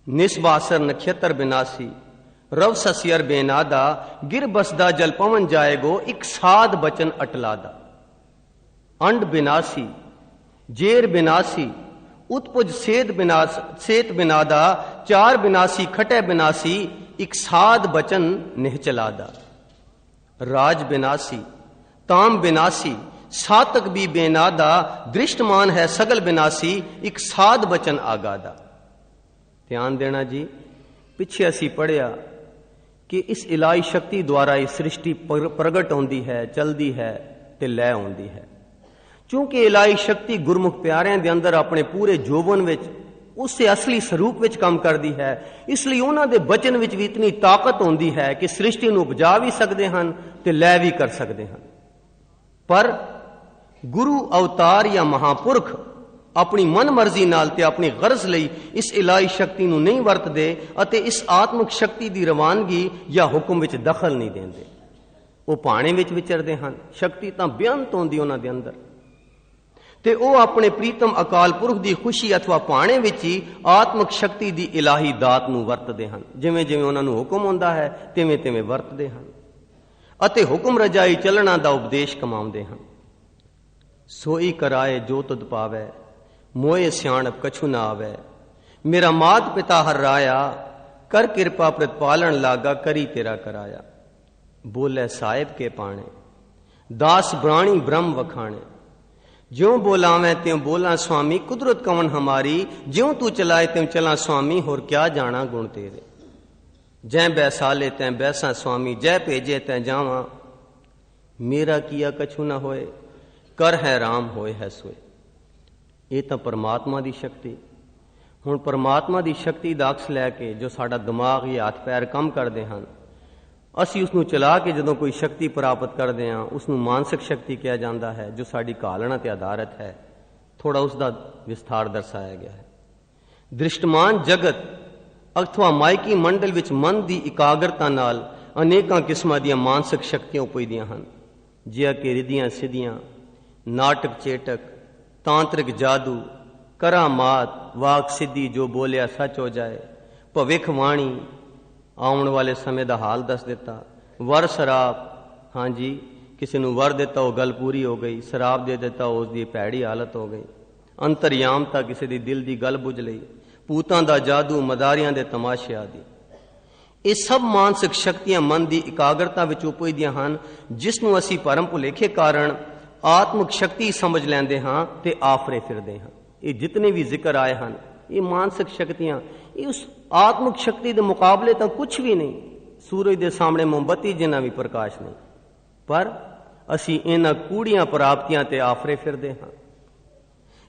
ਨਿਸਬਾਸਰ ਨਖੇਤਰ ਬਿਨਾਸੀ, ਰਵ ਸਸਿਅਰ ਬੇਨਾਦਾ। ਗਿਰ ਬਸਦਾ ਜਲ ਪਵਨ ਜਾਏਗੋ, ਇੱਕ ਸਾਧ ਬਚਨ ਅਟਲਾਦਾ। ਅੰਡ ਬਿਨਾਸੀ ਜੇਰ ਬਿਨਾਸੀ, ਉਤਪੁਜ ਸੇਤ ਬਿਨਾਦਾ। ਚਾਰ ਬਿਨਾਸੀ ਖਟੈ ਬਿਨਾਸੀ, ਇੱਕ ਸਾਧ ਬਚਨ ਨਿਹਚਲਾਦਾ। ਰਾਜ ਬਿਨਾਸੀ ਤਾਮ ਬਿਨਾਸੀ, ਸਾਤਕ ਵੀ ਬੇਨਾਦਾ। ਦ੍ਰਿਸ਼ਟਮਾਨ ਹੈ ਸਗਲ ਬਿਨਾਸੀ, ਇੱਕ ਸਾਧ ਬਚਨ ਆਗਾਦਾ। ਧਿਆਨ ਦੇਣਾ ਜੀ, ਪਿੱਛੇ ਅਸੀਂ ਪੜ੍ਹਿਆ ਕਿ ਇਸ ਇਲਾਹੀ ਸ਼ਕਤੀ ਦੁਆਰਾ ਇਹ ਸ੍ਰਿਸ਼ਟੀ ਪ੍ਰਗਟ ਹੁੰਦੀ ਹੈ, ਚਲਦੀ ਹੈ ਤੇ ਲੈ ਆਉਂਦੀ ਹੈ। ਕਿਉਂਕਿ ਇਲਾਹੀ ਸ਼ਕਤੀ ਗੁਰਮੁਖ ਪਿਆਰਿਆਂ ਦੇ ਅੰਦਰ ਆਪਣੇ ਪੂਰੇ ਜੋਬਨ ਵਿੱਚ ਉਸੇ ਅਸਲੀ ਸਰੂਪ ਵਿੱਚ ਕੰਮ ਕਰਦੀ ਹੈ, ਇਸ ਲਈ ਉਹਨਾਂ ਦੇ ਬਚਨ ਵਿੱਚ ਵੀ ਇਤਨੀ ਤਾਕਤ ਹੁੰਦੀ ਹੈ ਕਿ ਸ੍ਰਿਸ਼ਟੀ ਨੂੰ ਉਪਜਾ ਵੀ ਸਕਦੇ ਹਨ ਤੇ ਲੈ ਵੀ ਕਰ ਸਕਦੇ ਹਨ। ਪਰ ਗੁਰੂ ਅਵਤਾਰ ਜਾਂ ਮਹਾਂਪੁਰਖ ਆਪਣੀ ਮਨ ਮਰਜ਼ੀ ਨਾਲ ਤੇ ਆਪਣੀ ਗਰਜ਼ ਲਈ ਇਸ ਇਲਾਹੀ ਸ਼ਕਤੀ ਨੂੰ ਨਹੀਂ ਵਰਤਦੇ ਅਤੇ ਇਸ ਆਤਮਿਕ ਸ਼ਕਤੀ ਦੀ ਰਵਾਨਗੀ ਜਾਂ ਹੁਕਮ ਵਿੱਚ ਦਖਲ ਨਹੀਂ ਦਿੰਦੇ। ਉਹ ਭਾਣੇ ਵਿੱਚ ਵਿਚਰਦੇ ਹਨ, ਸ਼ਕਤੀ ਤਾਂ ਬੇਅੰਤ ਹੁੰਦੀ ਉਹਨਾਂ ਦੇ ਅੰਦਰ, ਤੇ ਉਹ ਆਪਣੇ ਪ੍ਰੀਤਮ ਅਕਾਲ ਪੁਰਖ ਦੀ ਖੁਸ਼ੀ ਅਥਵਾ ਭਾਣੇ ਵਿੱਚ ਹੀ ਆਤਮਿਕ ਸ਼ਕਤੀ ਦੀ ਇਲਾਹੀ ਦਾਤ ਨੂੰ ਵਰਤਦੇ ਹਨ। ਜਿਵੇਂ ਜਿਵੇਂ ਉਹਨਾਂ ਨੂੰ ਹੁਕਮ ਹੁੰਦਾ ਹੈ ਤਿਵੇਂ ਤਿਵੇਂ ਵਰਤਦੇ ਹਨ ਅਤੇ ਹੁਕਮ ਰਜਾਈ ਚੱਲਣਾ ਦਾ ਉਪਦੇਸ਼ ਕਮਾਉਂਦੇ ਹਨ। ਸੋਈ ਕਰਾਏ ਜੋ ਤੁਧ ਪਾਵੈ, ਮੋਏ ਸਿਆਣਪ ਕਛੂ ਨਾ ਆਵੈ। ਮੇਰਾ ਮਾਤ ਪਿਤਾ ਹਰ ਰਾਇਆ, ਕਰ ਕਿਰਪਾ ਪ੍ਰਤਪਾਲਣ ਲਾਗਾ, ਕਰੀ ਤੇਰਾ ਕਰਾਇਆ। ਬੋਲੇ ਸਾਹਿਬ ਕੇ ਪਾਣੇ, ਦਾਸ ਬ੍ਰਾਣੀ ਬ੍ਰਹਮ ਵਖਾਣੇ। ज्यों बोलावें त्यों बोला स्वामी, कुदरत कवन हमारी। ज्यों तू चलाए त्यों चला स्वामी, होर क्या जाना गुण तेरे। जै बैसाले तैं बैसा स्वामी, जै भेजे तैं जावा। मेरा किया कछु न होए, कर है राम होए है सोए। ये तो परमात्मा दी शक्ति। हुण परमात्मा दी शक्ति दा अक्स लैके जो साडा दिमाग या हथ पैर काम करते हैं, ਅਸੀਂ ਉਸ ਨੂੰ ਚਲਾ ਕੇ ਜਦੋਂ ਕੋਈ ਸ਼ਕਤੀ ਪ੍ਰਾਪਤ ਕਰਦੇ ਹਾਂ ਉਸ ਨੂੰ ਮਾਨਸਿਕ ਸ਼ਕਤੀ ਕਿਹਾ ਜਾਂਦਾ ਹੈ, ਜੋ ਸਾਡੀ ਕਾਲਣਾ ਤੇ ਆਧਾਰਿਤ ਹੈ। ਥੋੜਾ ਉਸ ਦਾ ਵਿਸਥਾਰ ਦਰਸਾਇਆ ਗਿਆ ਹੈ। ਦ੍ਰਿਸ਼ਟਮਾਨ ਜਗਤ ਅਥਵਾ ਮਾਇਕੀ ਮੰਡਲ ਵਿੱਚ ਮਨ ਦੀ ਇਕਾਗਰਤਾ ਨਾਲ ਅਨੇਕਾਂ ਕਿਸਮਾਂ ਦੀਆਂ ਮਾਨਸਿਕ ਸ਼ਕਤੀਆਂ ਉਪਜਦੀਆਂ ਹਨ, ਜਿਵੇਂ ਕਿ ਰਿਧੀਆਂ ਸਿੱਧੀਆਂ, ਨਾਟਕ ਚੇਟਕ, ਤਾਂਤਰਿਕ ਜਾਦੂ, ਕਰਾਮਾਤ, ਵਾਕ ਸਿੱਧੀ, ਜੋ ਬੋਲਿਆ ਸੱਚ ਹੋ ਜਾਏ, ਭਵਿੱਖ ਬਾਣੀ, ਆਉਣ ਵਾਲੇ ਸਮੇਂ ਦਾ ਹਾਲ ਦੱਸ ਦਿੱਤਾ, ਵਰ ਸ਼ਰਾਬ, ਹਾਂਜੀ ਕਿਸੇ ਨੂੰ ਵਰ ਦਿੱਤਾ ਉਹ ਗੱਲ ਪੂਰੀ ਹੋ ਗਈ, ਸ਼ਰਾਬ ਦੇ ਦਿੱਤਾ ਉਸ ਦੀ ਭੈੜੀ ਹਾਲਤ ਹੋ ਗਈ, ਅੰਤਰਯਾਮਤਾ ਕਿਸੇ ਦੀ ਦਿਲ ਦੀ ਗੱਲ ਬੁੱਝ ਲਈ, ਭੂਤਾਂ ਦਾ ਜਾਦੂ, ਮਦਾਰੀਆਂ ਦੇ ਤਮਾਸ਼ੇ ਆਦਿ। ਇਹ ਸਭ ਮਾਨਸਿਕ ਸ਼ਕਤੀਆਂ ਮਨ ਦੀ ਇਕਾਗਰਤਾ ਵਿੱਚ ਉਪਜਦੀਆਂ ਹਨ, ਜਿਸ ਨੂੰ ਅਸੀਂ ਭਰਮ ਭੁਲੇਖੇ ਕਾਰਨ ਆਤਮਿਕ ਸ਼ਕਤੀ ਸਮਝ ਲੈਂਦੇ ਹਾਂ ਤੇ ਆਫਰੇ ਫਿਰਦੇ ਹਾਂ। ਇਹ ਜਿਤਨੇ ਵੀ ਜ਼ਿਕਰ ਆਏ ਹਨ, ਇਹ ਮਾਨਸਿਕ ਸ਼ਕਤੀਆਂ, ਇਹ ਉਸ ਆਤਮਿਕ ਸ਼ਕਤੀ ਦੇ ਮੁਕਾਬਲੇ ਤਾਂ ਕੁਝ ਵੀ ਨਹੀਂ। ਸੂਰਜ ਦੇ ਸਾਹਮਣੇ ਮੋਮਬੱਤੀ ਜਿੰਨਾ ਵੀ ਪ੍ਰਕਾਸ਼ ਨਹੀਂ, ਪਰ ਅਸੀਂ ਇਹਨਾਂ ਕੂੜੀਆਂ ਪ੍ਰਾਪਤੀਆਂ ਤੇ ਆਫਰੇ ਫਿਰਦੇ ਹਾਂ।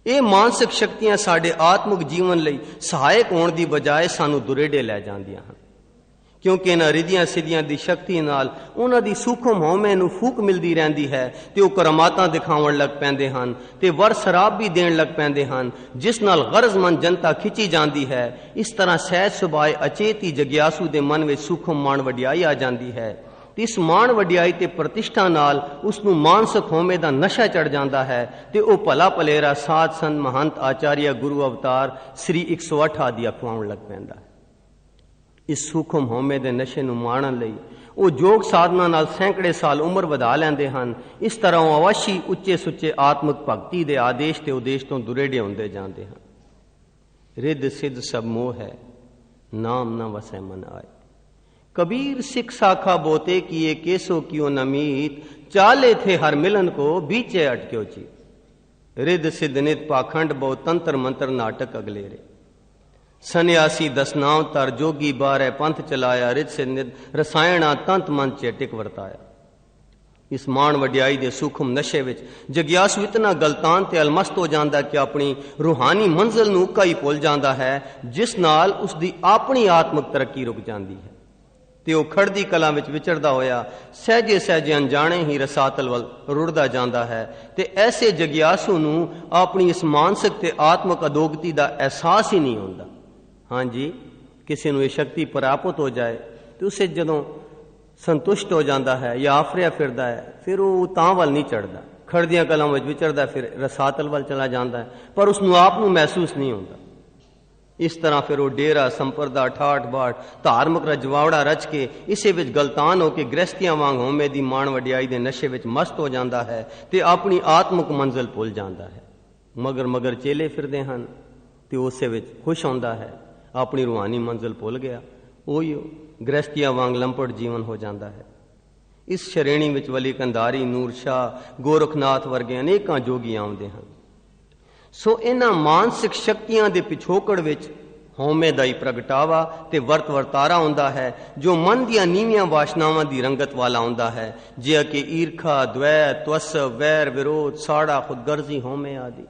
ਇਹ ਮਾਨਸਿਕ ਸ਼ਕਤੀਆਂ ਸਾਡੇ ਆਤਮਿਕ ਜੀਵਨ ਲਈ ਸਹਾਇਕ ਹੋਣ ਦੀ ਬਜਾਏ ਸਾਨੂੰ ਦੁਰੇਡੇ ਲੈ ਜਾਂਦੀਆਂ ਹਨ, ਕਿਉਂਕਿ ਇਹਨਾਂ ਰਿਧੀਆਂ ਸਿੱਧੀਆਂ ਦੀ ਸ਼ਕਤੀ ਨਾਲ ਉਹਨਾਂ ਦੀ ਸੂਖਮ ਹਉਮੈ ਨੂੰ ਫੂਕ ਮਿਲਦੀ ਰਹਿੰਦੀ ਹੈ ਤੇ ਉਹ ਕਰਾਮਾਤਾਂ ਦਿਖਾਉਣ ਲੱਗ ਪੈਂਦੇ ਹਨ ਤੇ ਵਰ ਸ਼ਰਾਬ ਵੀ ਦੇਣ ਲੱਗ ਪੈਂਦੇ ਹਨ, ਜਿਸ ਨਾਲ ਗਰਜ਼ਮੰਦ ਜਨਤਾ ਖਿੱਚੀ ਜਾਂਦੀ ਹੈ। ਇਸ ਤਰ੍ਹਾਂ ਸਹਿਜ ਸੁਭਾਏ ਅਚੇਤੀ ਜਗਿਆਸੂ ਦੇ ਮਨ ਵਿੱਚ ਸੂਖਮ ਮਾਣ ਵਡਿਆਈ ਆ ਜਾਂਦੀ ਹੈ ਤੇ ਇਸ ਮਾਣ ਵਡਿਆਈ ਤੇ ਪ੍ਰਤਿਸ਼ਠਾ ਨਾਲ ਉਸ ਨੂੰ ਮਾਨਸਿਕ ਹਉਮੈ ਦਾ ਨਸ਼ਾ ਚੜ ਜਾਂਦਾ ਹੈ ਤੇ ਉਹ ਭਲਾ ਭਲੇਰਾ ਸਾਧ ਸੰਤ ਮਹੰਤ ਆਚਾਰੀਆ ਗੁਰੂ ਅਵਤਾਰ ਸ੍ਰੀ 108 ਆਦਿ ਅਖਵਾਉਣ ਲੱਗ ਪੈਂਦਾ ਹੈ। ਇਸ ਸੂਖਮ ਹਉਮੈ ਦੇ ਨਸ਼ੇ ਨੂੰ ਮਾਣਨ ਲਈ ਉਹ ਯੋਗ ਸਾਧਨਾ ਨਾਲ ਸੈਂਕੜੇ ਸਾਲ ਉਮਰ ਵਧਾ ਲੈਂਦੇ ਹਨ। ਇਸ ਤਰ੍ਹਾਂ ਉਹ ਅਵਸ਼ੀ ਉੱਚੇ ਸੁੱਚੇ ਆਤਮਿਕ ਭਗਤੀ ਦੇ ਆਦੇਸ਼ ਤੇ ਉਦੇਸ਼ ਤੋਂ ਦੁਰੇਡੇ ਹੁੰਦੇ ਜਾਂਦੇ ਹਨ। ਰਿੱਧ ਸਿੱਧ ਸਭ ਮੋਹ ਹੈ, ਨਾਮ ਨ ਵਸੈ ਮਨ ਆਏ। कबीर सिख साखा बोते किए केसो कियो नमीत, चाले थे हर मिलन को बीचे अटक्यो चीत। रिद सिद्ध नित पाखंड बहु तंत्र मंत्र नाटक अगलेरे, सन्यासी दसनाव तर जोगी बारह पंथ चलाया। रिद सिद्ध नित रसायणा तंत मन चेटिक वरताया। इस मान वडियाई दे सूखम नशे विच जगियासू इतना गलतान ते अलमस्त हो जांदा कि अपनी रूहानी मंजिल नूं कई भुल जांदा है, जिस नाल उसदी अपनी आत्मिक तरक्की रुक जांदी है ਤੇ ਉਹ ਖੜਦੀ ਕਲਾਂ ਵਿੱਚ ਵਿਚਰਦਾ ਹੋਇਆ ਸਹਿਜੇ ਸਹਿਜੇ ਅਣਜਾਣੇ ਹੀ ਰਸਾਤਲ ਵੱਲ ਰੁੜਦਾ ਜਾਂਦਾ ਹੈ ਤੇ ਐਸੇ ਜਗਿਆਸੂ ਨੂੰ ਆਪਣੀ ਇਸ ਮਾਨਸਿਕ ਤੇ ਆਤਮਿਕ ਅਦੋਗਤੀ ਦਾ ਅਹਿਸਾਸ ਹੀ ਨਹੀਂ ਹੁੰਦਾ। ਹਾਂਜੀ, ਕਿਸੇ ਨੂੰ ਇਹ ਸ਼ਕਤੀ ਪ੍ਰਾਪਤ ਹੋ ਜਾਏ ਤੇ ਉਸੇ ਜਦੋਂ ਸੰਤੁਸ਼ਟ ਹੋ ਜਾਂਦਾ ਹੈ ਜਾਂ ਆਫਰਿਆ ਫਿਰਦਾ ਹੈ, ਫਿਰ ਉਹ ਤਾਂ ਵੱਲ ਨਹੀਂ ਚੜਦਾ, ਖੜਦੀਆਂ ਕਲਾਂ ਵਿੱਚ ਵਿਚਰਦਾ ਫਿਰ ਰਸਾਤਲ ਵੱਲ ਚਲਾ ਜਾਂਦਾ ਹੈ, ਪਰ ਉਸ ਨੂੰ ਆਪ ਨੂੰ ਮਹਿਸੂਸ ਨਹੀਂ ਹੁੰਦਾ। ਇਸ ਤਰ੍ਹਾਂ ਫਿਰ ਉਹ ਡੇਰਾ ਸੰਪਰਦਾ ਠਾਠ ਬਾਠ ਧਾਰਮਿਕ ਰਜਵਾੜਾ ਰਚ ਕੇ ਇਸੇ ਵਿੱਚ ਗਲਤਾਨ ਹੋ ਕੇ ਗ੍ਰਸਤੀਆਂ ਵਾਂਗ ਹਉਮੈ ਦੀ ਮਾਣ ਵਡਿਆਈ ਦੇ ਨਸ਼ੇ ਵਿੱਚ ਮਸਤ ਹੋ ਜਾਂਦਾ ਹੈ ਤੇ ਆਪਣੀ ਆਤਮਿਕ ਮੰਜ਼ਿਲ ਭੁੱਲ ਜਾਂਦਾ ਹੈ। ਮਗਰ ਚੇਲੇ ਫਿਰਦੇ ਹਨ ਤੇ ਉਸੇ ਵਿੱਚ ਖੁਸ਼ ਹੁੰਦਾ ਹੈ, ਆਪਣੀ ਰੂਹਾਨੀ ਮੰਜ਼ਿਲ ਭੁੱਲ ਗਿਆ, ਉਹੀ ਗ੍ਰਸਤੀਆਂ ਵਾਂਗ ਲੰਪਟ ਜੀਵਨ ਹੋ ਜਾਂਦਾ ਹੈ। ਇਸ ਸ਼੍ਰੇਣੀ ਵਿੱਚ ਵਲੀ ਕੰਧਾਰੀ, ਨੂਰ ਸ਼ਾਹ, ਗੋਰਖਨਾਥ ਵਰਗੇ ਅਨੇਕਾਂ ਜੋਗੀ ਆਉਂਦੇ ਹਨ। ਸੋ ਇਹਨਾਂ ਮਾਨਸਿਕ ਸ਼ਕਤੀਆਂ ਦੇ ਪਿਛੋਕੜ ਵਿੱਚ ਹਉਮੈ ਦਾ ਹੀ ਪ੍ਰਗਟਾਵਾ ਤੇ ਵਰਤਾਰਾ ਹੁੰਦਾ ਹੈ, ਜੋ ਮਨ ਦੀਆਂ ਨੀਵੀਆਂ ਵਾਸ਼ਨਾਵਾਂ ਦੀ ਰੰਗਤ ਵਾਲਾ ਹੁੰਦਾ ਹੈ, ਜਿਹਾ ਕਿ ਈਰਖਾ, ਦ્વੈਤ, ਤਵਸਵ, ਵੈਰ, ਵਿਰੋਧ, ਸਾੜਾ, ਖੁਦਗਰਜ਼ੀ, ਹਉਮੈ ਆਦਿ।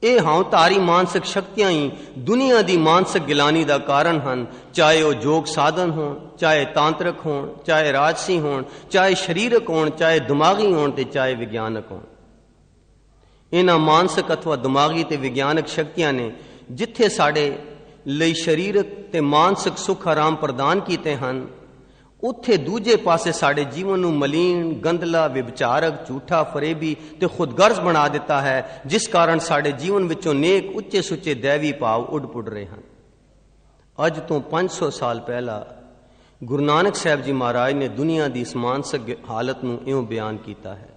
ਇਹ ਹਉਤਾਰੀ ਮਾਨਸਿਕ ਸ਼ਕਤੀਆਂ ਹੀ ਦੁਨੀਆ ਦੀ ਮਾਨਸਿਕ ਗਿਲਾਨੀ ਦਾ ਕਾਰਨ ਹਨ, ਚਾਹੇ ਉਹ ਯੋਗ ਸਾਧਨ ਹੋਣ, ਚਾਹੇ ਤਾਂਤਰਿਕ ਹੋਣ, ਚਾਹੇ ਰਾਜਸੀ ਹੋਣ, ਚਾਹੇ ਸਰੀਰਕ ਹੋਣ, ਚਾਹੇ ਦਿਮਾਗੀ ਹੋਣ ਤੇ ਚਾਹੇ ਵਿਗਿਆਨਕ ਹੋਣ। ਇਹਨਾਂ ਮਾਨਸਿਕ ਅਥਵਾ ਦਿਮਾਗੀ ਤੇ ਵਿਗਿਆਨਕ ਸ਼ਕਤੀਆਂ ਨੇ ਜਿੱਥੇ ਸਾਡੇ ਲਈ ਸਰੀਰਕ ਤੇ ਮਾਨਸਿਕ ਸੁੱਖ ਆਰਾਮ ਪ੍ਰਦਾਨ ਕੀਤੇ ਹਨ, ਉੱਥੇ ਦੂਜੇ ਪਾਸੇ ਸਾਡੇ ਜੀਵਨ ਨੂੰ ਮਲੀਨ, ਗੰਦਲਾ, ਵਿਭਚਾਰਕ, ਝੂਠਾ, ਫਰੇਬੀ ਤੇ ਖੁਦਗਰਜ਼ ਬਣਾ ਦਿੱਤਾ ਹੈ, ਜਿਸ ਕਾਰਨ ਸਾਡੇ ਜੀਵਨ ਵਿੱਚੋਂ ਨੇਕ ਉੱਚੇ ਸੁੱਚੇ ਦੈਵੀ ਭਾਵ ਉੱਡ ਪੁੱਡ ਰਹੇ ਹਨ। ਅੱਜ ਤੋਂ 500 ਸਾਲ ਪਹਿਲਾਂ ਗੁਰੂ ਨਾਨਕ ਸਾਹਿਬ ਜੀ ਮਹਾਰਾਜ ਨੇ ਦੁਨੀਆ ਦੀ ਇਸ ਮਾਨਸਿਕ ਹਾਲਤ ਨੂੰ ਇਉਂ ਬਿਆਨ ਕੀਤਾ ਹੈ,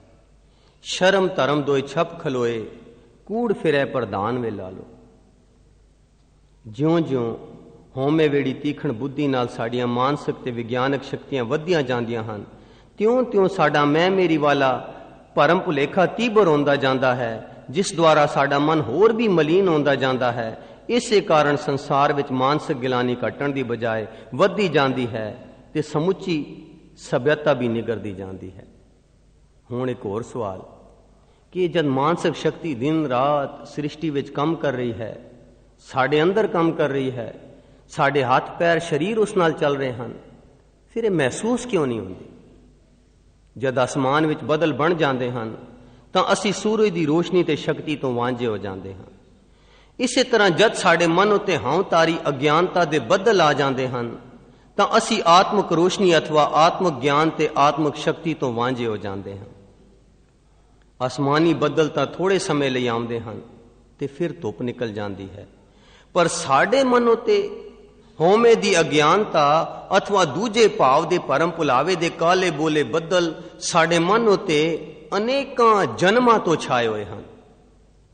ਸ਼ਰਮ ਧਰਮ ਦੋਇ ਛਪ ਖਲੋਏ, ਕੂੜ ਫਿਰੈ ਪ੍ਰਧਾਨ ਵੇ ਲਾਲੋ। ਜਿਉਂ-ਜਿਉਂ ਹਉਮੈ ਵੇੜੀ ਤੀਖਣ ਬੁੱਧੀ ਨਾਲ ਸਾਡੀਆਂ ਮਾਨਸਿਕ ਤੇ ਵਿਗਿਆਨਕ ਸ਼ਕਤੀਆਂ ਵੱਧਦੀਆਂ ਜਾਂਦੀਆਂ ਹਨ, ਤਿਉਂ-ਤਿਉਂ ਸਾਡਾ ਮੈਂ ਮੇਰੀ ਵਾਲਾ ਭਰਮ ਭੁਲੇਖਾ ਤੀਬਰ ਹੁੰਦਾ ਜਾਂਦਾ ਹੈ, ਜਿਸ ਦੁਆਰਾ ਸਾਡਾ ਮਨ ਹੋਰ ਵੀ ਮਲੀਨ ਹੁੰਦਾ ਜਾਂਦਾ ਹੈ। ਇਸੇ ਕਾਰਨ ਸੰਸਾਰ ਵਿੱਚ ਮਾਨਸਿਕ ਗਿਲਾਨੀ ਘਟਣ ਦੀ ਬਜਾਏ ਵੱਧਦੀ ਜਾਂਦੀ ਹੈ ਤੇ ਸਮੁੱਚੀ ਸਭਿਅਤਾ ਵੀ ਨਿਗਰਦੀ ਜਾਂਦੀ ਹੈ। ਹੁਣ ਇੱਕ ਹੋਰ ਸਵਾਲ ਕਿ ਜਦ ਮਾਨਸਿਕ ਸ਼ਕਤੀ ਦਿਨ ਰਾਤ ਸ੍ਰਿਸ਼ਟੀ ਵਿੱਚ ਕੰਮ ਕਰ ਰਹੀ ਹੈ, ਸਾਡੇ ਅੰਦਰ ਕੰਮ ਕਰ ਰਹੀ ਹੈ, ਸਾਡੇ ਹੱਥ ਪੈਰ ਸਰੀਰ ਉਸ ਨਾਲ ਚੱਲ ਰਹੇ ਹਨ, ਫਿਰ ਇਹ ਮਹਿਸੂਸ ਕਿਉਂ ਨਹੀਂ ਹੁੰਦੀ? ਜਦ ਅਸਮਾਨ ਵਿੱਚ ਬੱਦਲ ਬਣ ਜਾਂਦੇ ਹਨ ਤਾਂ ਅਸੀਂ ਸੂਰਜ ਦੀ ਰੋਸ਼ਨੀ ਤੇ ਸ਼ਕਤੀ ਤੋਂ ਵਾਂਝੇ ਹੋ ਜਾਂਦੇ ਹਾਂ। ਇਸੇ ਤਰ੍ਹਾਂ ਜਦ ਸਾਡੇ ਮਨ ਉੱਤੇ ਹਉਤਾਰੀ ਅਗਿਆਨਤਾ ਦੇ ਬੱਦਲ ਆ ਜਾਂਦੇ ਹਨ ਤਾਂ ਅਸੀਂ ਆਤਮਿਕ ਰੋਸ਼ਨੀ ਅਥਵਾ ਆਤਮਿਕ ਗਿਆਨ ਤੇ ਆਤਮਿਕ ਸ਼ਕਤੀ ਤੋਂ ਵਾਂਝੇ ਹੋ ਜਾਂਦੇ ਹਾਂ। ਆਸਮਾਨੀ ਬੱਦਲ ਤਾਂ ਥੋੜੇ ਸਮੇਂ ਲਈ ਆਉਂਦੇ ਹਨ ਤੇ ਫਿਰ ਧੁੱਪ ਨਿਕਲ ਜਾਂਦੀ ਹੈ, ਪਰ ਸਾਡੇ ਮਨ ਉੱਤੇ ਹਉਮੈ ਦੀ ਅਗਿਆਨਤਾ ਅਥਵਾ ਦੂਜੇ ਭਾਵ ਦੇ ਭਰਮ ਭੁਲਾਵੇ ਦੇ ਕਾਲੇ ਬੋਲੇ ਬੱਦਲ ਸਾਡੇ ਮਨ ਉੱਤੇ ਅਨੇਕਾਂ ਜਨਮਾਂ ਤੋਂ ਛਾਏ ਹੋਏ ਹਨ,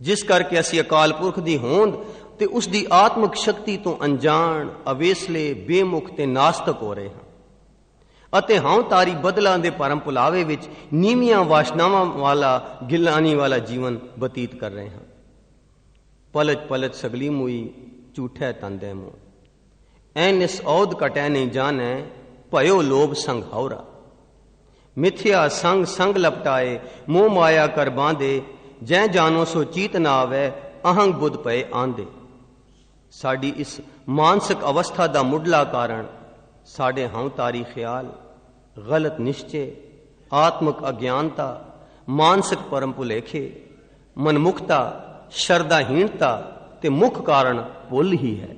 ਜਿਸ ਕਰਕੇ ਅਸੀਂ ਅਕਾਲ ਪੁਰਖ ਦੀ ਹੋਂਦ ਤੇ ਉਸ ਦੀ ਆਤਮਿਕ ਸ਼ਕਤੀ ਤੋਂ ਅਣਜਾਣ, ਅਵੇਸਲੇ, ਬੇਮੁਖ ਤੇ ਨਾਸਤਕ ਹੋ ਰਹੇ ਹਾਂ ਅਤੇ ਹਉਤਾਰੀ ਬਦਲਾਂ ਦੇ ਭਰਮ ਭੁਲਾਵੇ ਵਿੱਚ ਨੀਵੀਆਂ ਵਾਸ਼ਨਾਵਾਂ ਵਾਲਾ ਗਿਲਾਨੀ ਵਾਲਾ ਜੀਵਨ ਬਤੀਤ ਕਰ ਰਹੇ ਹਾਂ। ਪਲਚ ਪਲਚ ਸਗਲੀ ਮੂਈ ਝੂਠੈ ਤੰਦੇ ਮੂੰਹ ਐਨਿਸ ਔਦ ਕਟੈ ਨਹੀਂ ਜਾਣੈ ਭਇਓ ਲੋਭ ਸੰਗ ਹਉਰਾ ਮਿਥਿਆ ਸੰਗ ਸੰਗ ਲਪਟਾਏ ਮੋਹ ਮਾਇਆ ਕਰ ਬਾਂਦੇ ਜੈ ਜਾਨੋ ਸੋ ਚੀਤ ਨਾ ਆਵੈ ਅਹੰਗ ਬੁੱਧ ਪਏ ਆਂਦੇ। ਸਾਡੀ ਇਸ ਮਾਨਸਿਕ ਅਵਸਥਾ ਦਾ ਮੁੱਢਲਾ ਕਾਰਨ ਸਾਡੇ ਹਉਤਾਰੀ ਖਿਆਲ, ਗਲਤ ਨਿਸ਼ਚੇ, ਆਤਮਿਕ ਅਗਿਆਨਤਾ, ਮਾਨਸਿਕ ਪਰਮ ਭੁਲੇਖੇ, ਮਨਮੁਖਤਾ, ਸ਼ਰਧਾਹੀਣਤਾ ਤੇ ਮੁੱਖ ਕਾਰਨ ਭੁੱਲ ਹੀ ਹੈ।